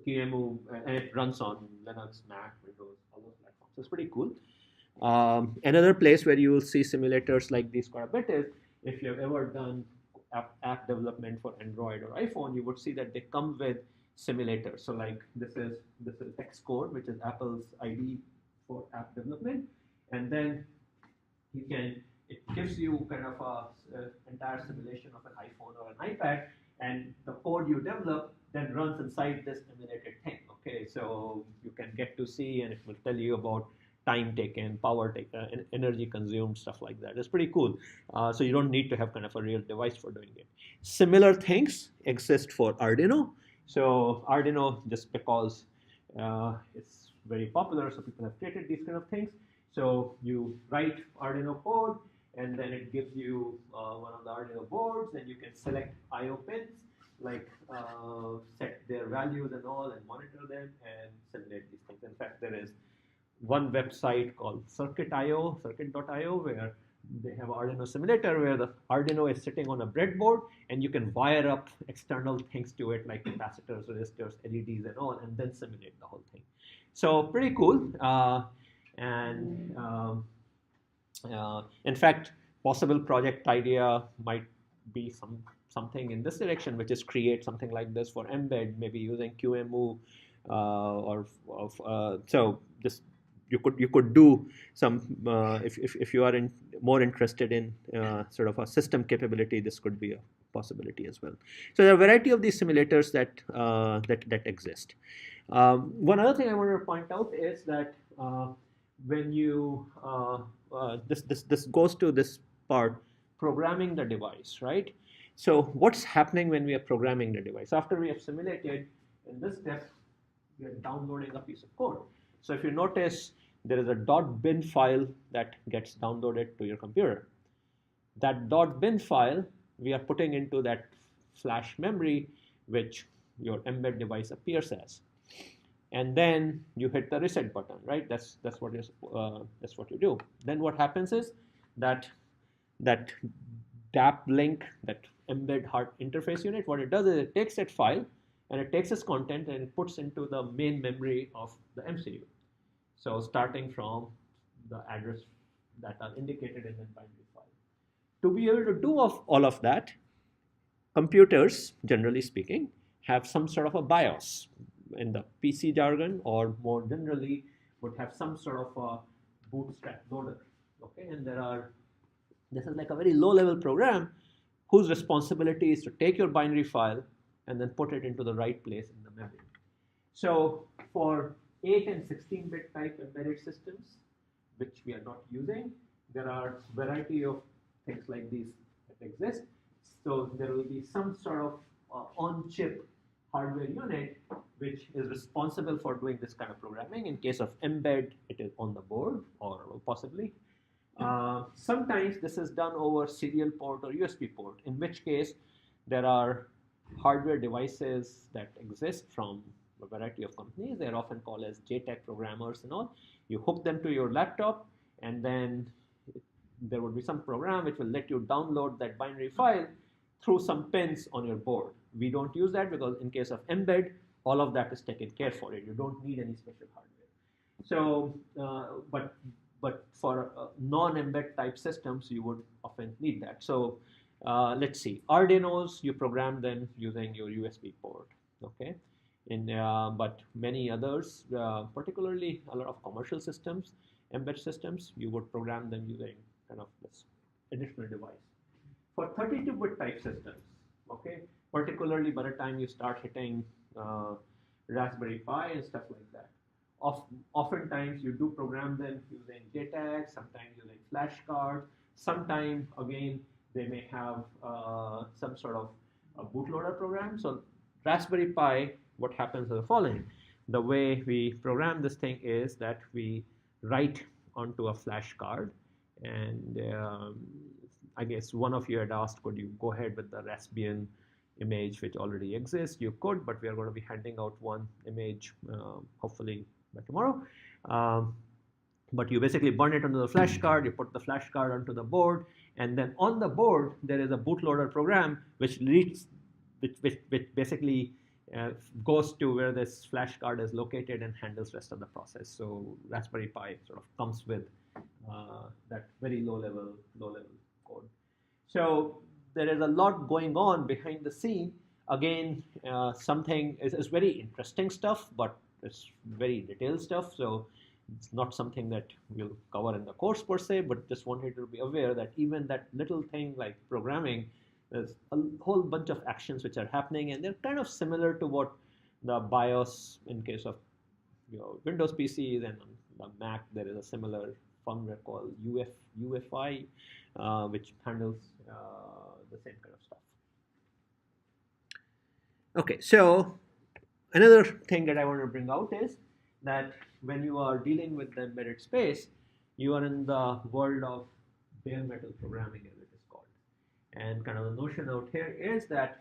QEMU, and it runs on Linux, Mac, Windows, all those platforms. So it's pretty cool. Another place where you will see simulators like these quite a bit is if you have ever done app development for Android or iPhone, you would see that they come with simulators. So like this is Xcode, which is Apple's IDE for app development, and then it gives you kind of a entire simulation of an iPhone or an iPad, and the code you develop then runs inside this emulated thing. Okay, so you can get to see, and it will tell you about time taken, power taken, energy consumed, stuff like that. It's pretty cool. So you don't need to have kind of a real device for doing it. Similar things exist for Arduino. So Arduino, just because it's very popular, so people have created these kind of things. So you write Arduino code, and then it gives you one of the Arduino boards, and you can select I/O pins, like set their values and all, and monitor them and simulate these things. In fact, there is one website called Circuit.io, where they have Arduino simulator where the Arduino is sitting on a breadboard, and you can wire up external things to it like capacitors, resistors, LEDs, and all, and then simulate the whole thing. So pretty cool. In fact, possible project idea might be something in this direction, which is create something like this for Mbed, maybe using QEMU, so this you could do some if you are more interested in sort of a system capability. This could be a possibility as well. So there are a variety of these simulators that exist. One other thing I wanted to point out is that when you this goes to this part, programming the device, right? So what's happening when we are programming the device? After we have simulated, in this step, we are downloading a piece of code. So if you notice, there is a .bin file that gets downloaded to your computer. That .bin file we are putting into that flash memory, which your Mbed device appears as. And then you hit the reset button, right? That's what you do. Then what happens is that DAP link, that Mbed Heart Interface Unit, what it does is it takes that file and it takes its content and it puts into the main memory of the MCU. So starting from the address that are indicated in the binary file. To be able to do all of that, computers, generally speaking, have some sort of a BIOS. In the PC jargon, or more generally, would have some sort of a bootstrap loader. Okay, and this is like a very low-level program whose responsibility is to take your binary file and then put it into the right place in the memory. So for 8 and 16-bit type embedded systems, which we are not using, there are a variety of things like these that exist. So there will be some sort of on-chip hardware unit which is responsible for doing this kind of programming. In case of Mbed, it is on the board, or possibly. Sometimes this is done over serial port or USB port, in which case there are hardware devices that exist from a variety of companies. They're often called as JTAG programmers and all. You hook them to your laptop, and then there would be some program which will let you download that binary file through some pins on your board. We don't use that because in case of Mbed, all of that is taken care for it. You don't need any special hardware. So, but for non-Mbed type systems, you would often need that. So let's see, Arduinos, you program them using your USB port, okay? But many others, particularly a lot of commercial systems, Mbed systems, you would program them using kind of this additional device. For 32-bit type systems, okay, particularly by the time you start hitting Raspberry Pi and stuff like that, oftentimes you do program them using JTAG, sometimes using flashcards, sometimes again they may have some sort of a bootloader program. So Raspberry Pi, what happens is the following. The way we program this thing is that we write onto a flash card, and I guess one of you had asked, could you go ahead with the Raspbian image which already exists? You could, but we are going to be handing out one image hopefully by tomorrow. But you basically burn it onto the flash card, you put the flash card onto the board, and then on the board there is a bootloader program which basically goes to where this flash card is located and handles the rest of the process. So Raspberry Pi sort of comes with that very low level code. So there is a lot going on behind the scene. Again, something is very interesting stuff, but it's very detailed stuff. So it's not something that we'll cover in the course per se, but just wanted to be aware that even that little thing like programming, there's a whole bunch of actions which are happening, and they're kind of similar to what the BIOS in case of Windows PCs and the Mac, there is a similar firmware called UFI, which handles the same kind of stuff. Okay, so another thing that I want to bring out is that when you are dealing with the embedded space, you are in the world of bare metal programming, as it is called. And kind of the notion out here is that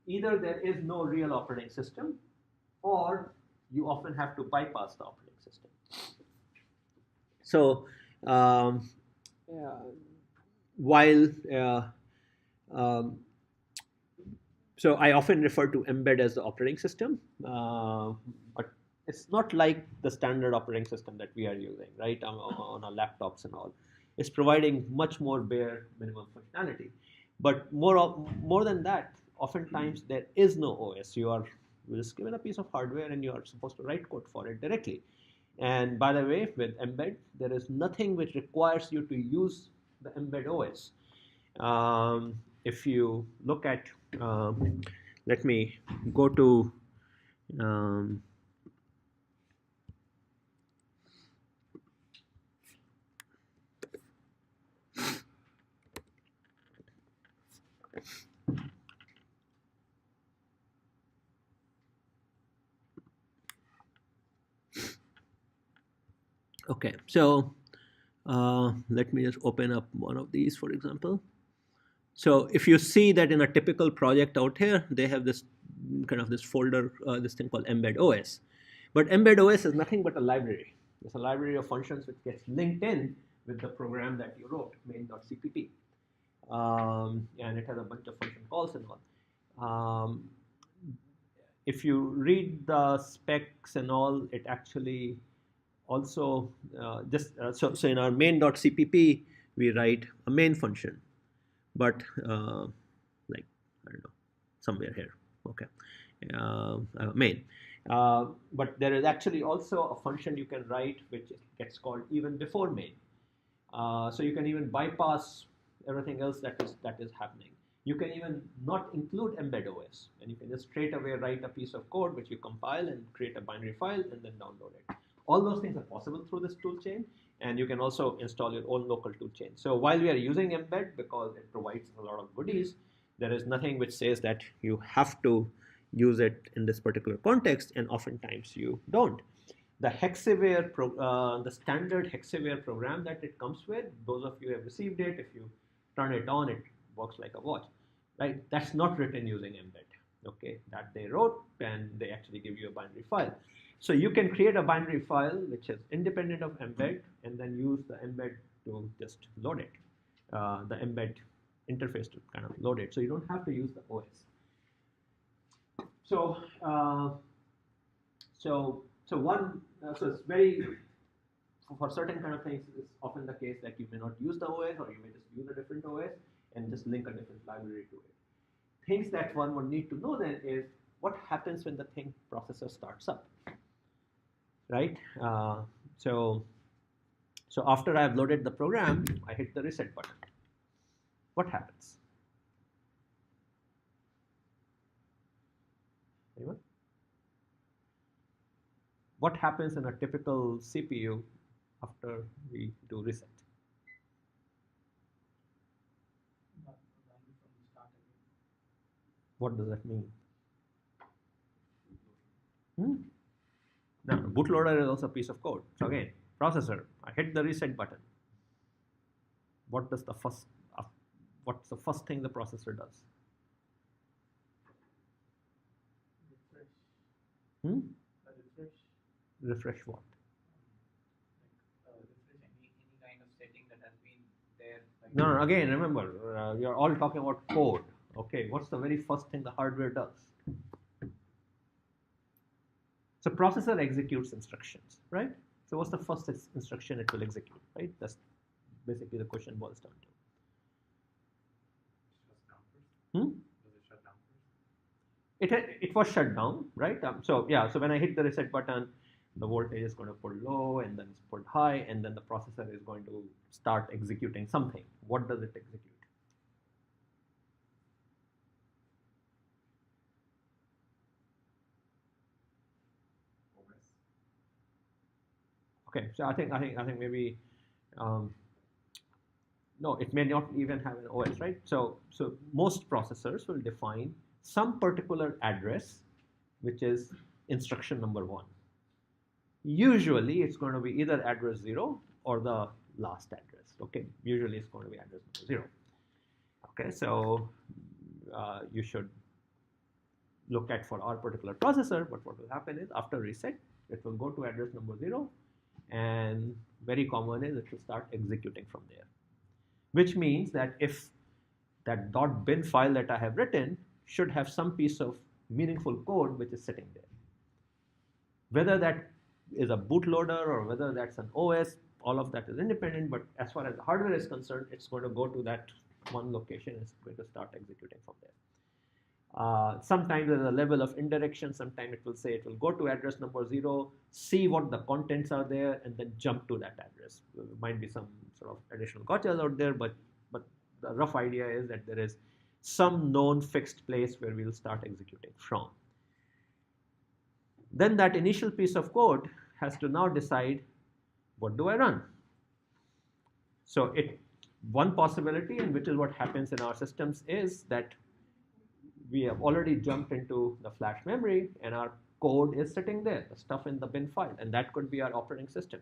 either there is no real operating system, or you often have to bypass the operating system. So while so I often refer to mbed as the operating system, but it's not like the standard operating system that we are using, right, on our laptops and all. It's providing much more bare minimum functionality. But more than that, oftentimes there is no OS. You are just given a piece of hardware and you are supposed to write code for it directly. And by the way, with mbed, there is nothing which requires you to use the mbed OS. If you look at, let me go to okay, so let me just open up one of these, for example. So if you see that in a typical project out here, they have this kind of this folder, this thing called mbed OS. But mbed OS is nothing but a library. It's a library of functions which gets linked in with the program that you wrote, main.cpp. And it has a bunch of function calls and all. If you read the specs and all, it actually also so in our main.cpp, we write a main function. But like, I don't know, somewhere here, okay, main. But there is actually also a function you can write which gets called even before main. So you can even bypass everything else that is happening. You can even not include mbed OS, and you can just straight away write a piece of code which you compile and create a binary file and then download it. All those things are possible through this toolchain, and you can also install your own local toolchain. So while we are using mbed, because it provides a lot of goodies, there is nothing which says that you have to use it in this particular context, and oftentimes you don't. The Hexaware, the standard Hexaware program that it comes with, those of you who have received it, if you turn it on, it works like a watch, right? That's not written using mbed, okay? That they wrote, and they actually give you a binary file. So you can create a binary file which is independent of mbed, and then use the mbed to just load it, the mbed interface to kind of load it. So you don't have to use the OS. So so it's very, for certain kind of things, it's often the case that you may not use the OS, or you may just use a different OS and just link a different library to it. Things that one would need to know then is what happens when the thing processor starts up, right? So after I've loaded the program, I hit the reset button. What happens? Anyone? What happens in a typical CPU after we do reset? What does that mean? No, bootloader is also a piece of code. So again, processor, I hit the reset button. What's the first thing the processor does? Refresh what? Refresh any kind of setting that has been there. No, again, remember, you're all talking about code. Okay, what's the very first thing the hardware does? So processor executes instructions, right? So what's the first instruction it will execute, right? That's basically the question boils down to. Does it shut down first? It was shut down, right? So yeah, so when I hit the reset button, the voltage is going to pull low, and then it's pulled high, and then the processor is going to start executing something. What does it execute? Okay, so I think maybe no, it may not even have an OS, right? So most processors will define some particular address, which is instruction number 1. Usually, it's going to be either address 0 or the last address. Okay, usually it's going to be address number 0. Okay, so you should look at for our particular processor, but what will happen is after reset, it will go to address number 0, and very common is it will start executing from there. Which means that if that .bin file that I have written should have some piece of meaningful code which is sitting there. Whether that is a bootloader or whether that's an OS, all of that is independent, but as far as the hardware is concerned, it's going to go to that one location and it's going to start executing from there. Sometimes there's a level of indirection. Sometimes it will say it will go to address number 0, see what the contents are there, and then jump to that address. There might be some sort of additional gotchas out there, but the rough idea is that there is some known fixed place where we'll start executing from. Then that initial piece of code has to now decide, what do I run? So one possibility, and which is what happens in our systems, is that we have already jumped into the flash memory and our code is sitting there, the stuff in the bin file, and that could be our operating system.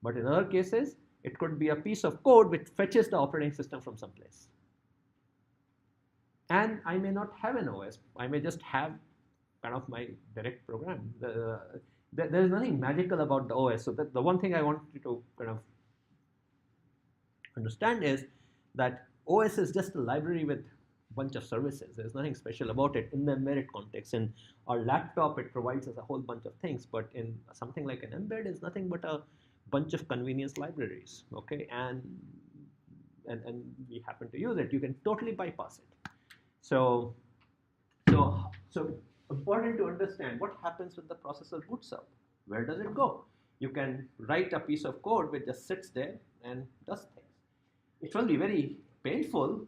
But in other cases, it could be a piece of code which fetches the operating system from someplace. And I may not have an OS. I may just have kind of my direct program. There's nothing magical about the OS. So the one thing I want you to kind of understand is that OS is just a library with a bunch of services. There's nothing special about it in the embedded context. In our laptop, it provides us a whole bunch of things, but in something like an embed, is nothing but a bunch of convenience libraries. Okay, and we happen to use it. You can totally bypass it. So important to understand what happens when the processor boots up. Where does it go? You can write a piece of code which just sits there and does things. It will be very painful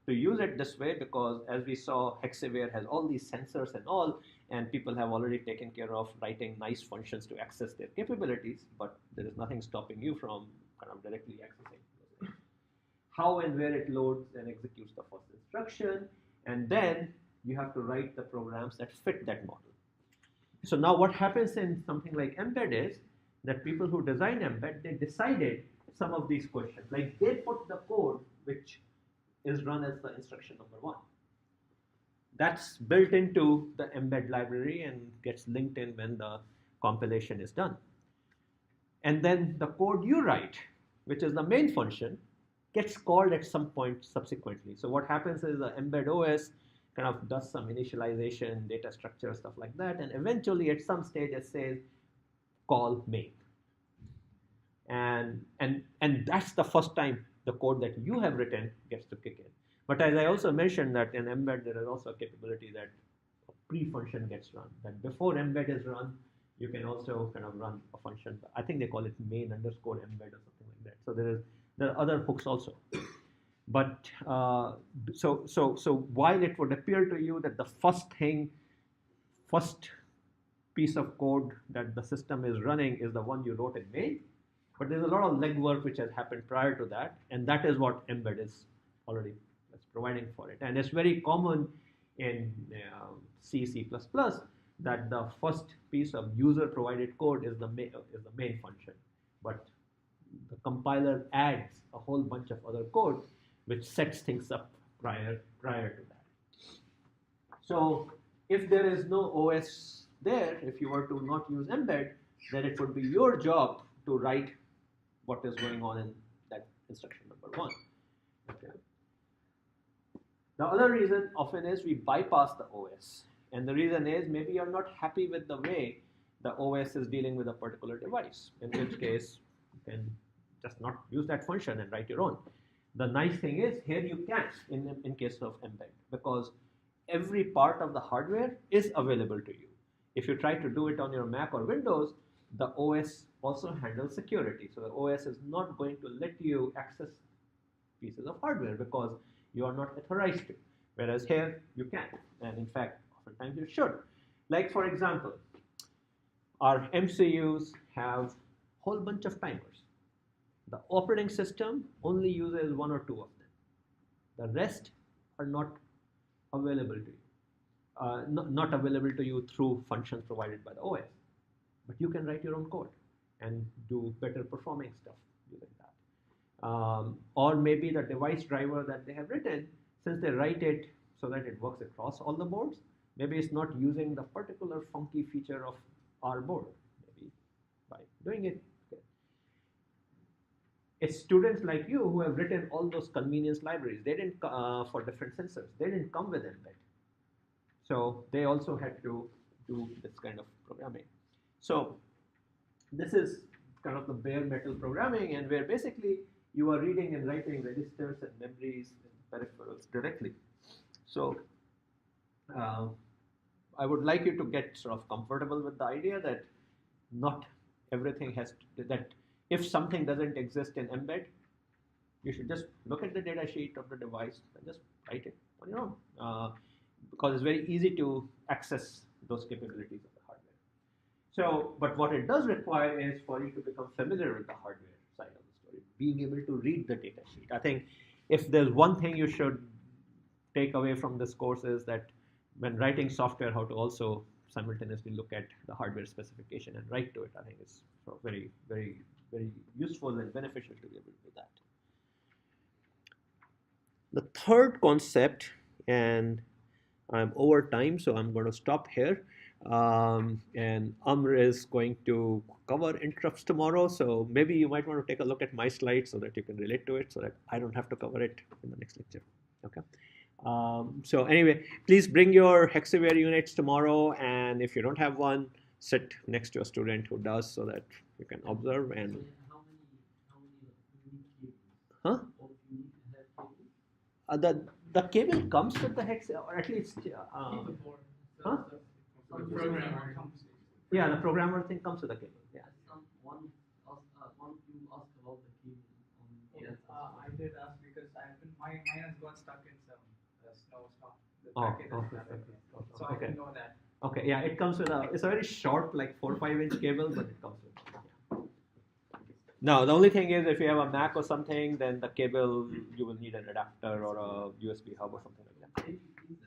to use it this way because, as we saw, Hexaware has all these sensors and all, and people have already taken care of writing nice functions to access their capabilities, but there is nothing stopping you from kind of directly accessing those things. How and where it loads and executes the first instruction, and then you have to write the programs that fit that model. So now what happens in something like Embed is that people who design Embed, they decided some of these questions. Like they put the code which is run as the instruction number 1. That's built into the Embed library and gets linked in when the compilation is done. And then the code you write, which is the main function, gets called at some point subsequently. So what happens is the Embed OS kind of does some initialization, data structure, stuff like that, and eventually at some stage it says call main. And that's the first time the code that you have written gets to kick in. But as I also mentioned that in Embed there is also a capability that a pre-function gets run. That before Embed is run, you can also kind of run a function. I think they call it main underscore Embed or something like that. So there are other hooks also. But so while it would appear to you that the first piece of code that the system is running is the one you wrote in main, but there's a lot of legwork which has happened prior to that, and that is what Embed is already providing for it. And it's very common in C, C++ that the first piece of user-provided code is the main function, but the compiler adds a whole bunch of other code which sets things up prior to that. So if there is no OS there, if you were to not use Embed, then it would be your job to write what is going on in that instruction number 1. Okay. The other reason often is we bypass the OS. And the reason is maybe you're not happy with the way the OS is dealing with a particular device, in which case you can just not use that function and write your own. The nice thing is here you can in case of Embed, because every part of the hardware is available to you. If you try to do it on your Mac or Windows, the OS also handles security. So the OS is not going to let you access pieces of hardware because you are not authorized to. Whereas here you can, and in fact, oftentimes you should. Like for example, our MCUs have whole bunch of timers. The operating system only uses 1 or 2 of them. The rest are not available to you, not available to you through functions provided by the OS. But you can write your own code and do better performing stuff using that. Or maybe the device driver that they have written, since they write it so that it works across all the boards, maybe it's not using the particular funky feature of our board. Maybe by doing it. Okay. It's students like you who have written all those convenience libraries. They didn't for different sensors. They didn't come with embed. So they also had to do this kind of programming. So this is kind of the bare metal programming, and where basically you are reading and writing registers and memories and peripherals directly. So I would like you to get sort of comfortable with the idea that not everything has to, that if something doesn't exist in embed, you should just look at the data sheet of the device and just write it on your own, because it's very easy to access those capabilities of the hardware. So, but what it does require is for you to become familiar with the hardware side of the story, being able to read the data sheet. I think if there's one thing you should take away from this course is that when writing software, how to also simultaneously look at the hardware specification and write to it. I think it's sort of very, very, very useful and beneficial to be able to do that. The third concept, and I'm over time, so I'm going to stop here. And Amr is going to cover interrupts tomorrow, so maybe you might want to take a look at my slides so that you can relate to it, so that I don't have to cover it in the next lecture. Okay. So anyway, please bring your Hexaware units tomorrow, and if you don't have one, sit next to a student who does, so that you can observe. And How many cables? huh? Or you need to have cables? The cable comes with the hex, or at least Huh? huh? The programmer comes. Yeah, the programmer thing comes with the cable. Yeah. One of you asked about the cable on the I did ask because mine has got stuck in some snowstorm. The Oh, packet is okay, stuck. okay, So I okay. didn't know that. Okay, yeah, it comes with it's a very short, like 4 or 5 inch cable, but it comes with it. Yeah. Now, the only thing is if you have a Mac or something, then the cable, you will need an adapter or a USB hub or something like that. Can you please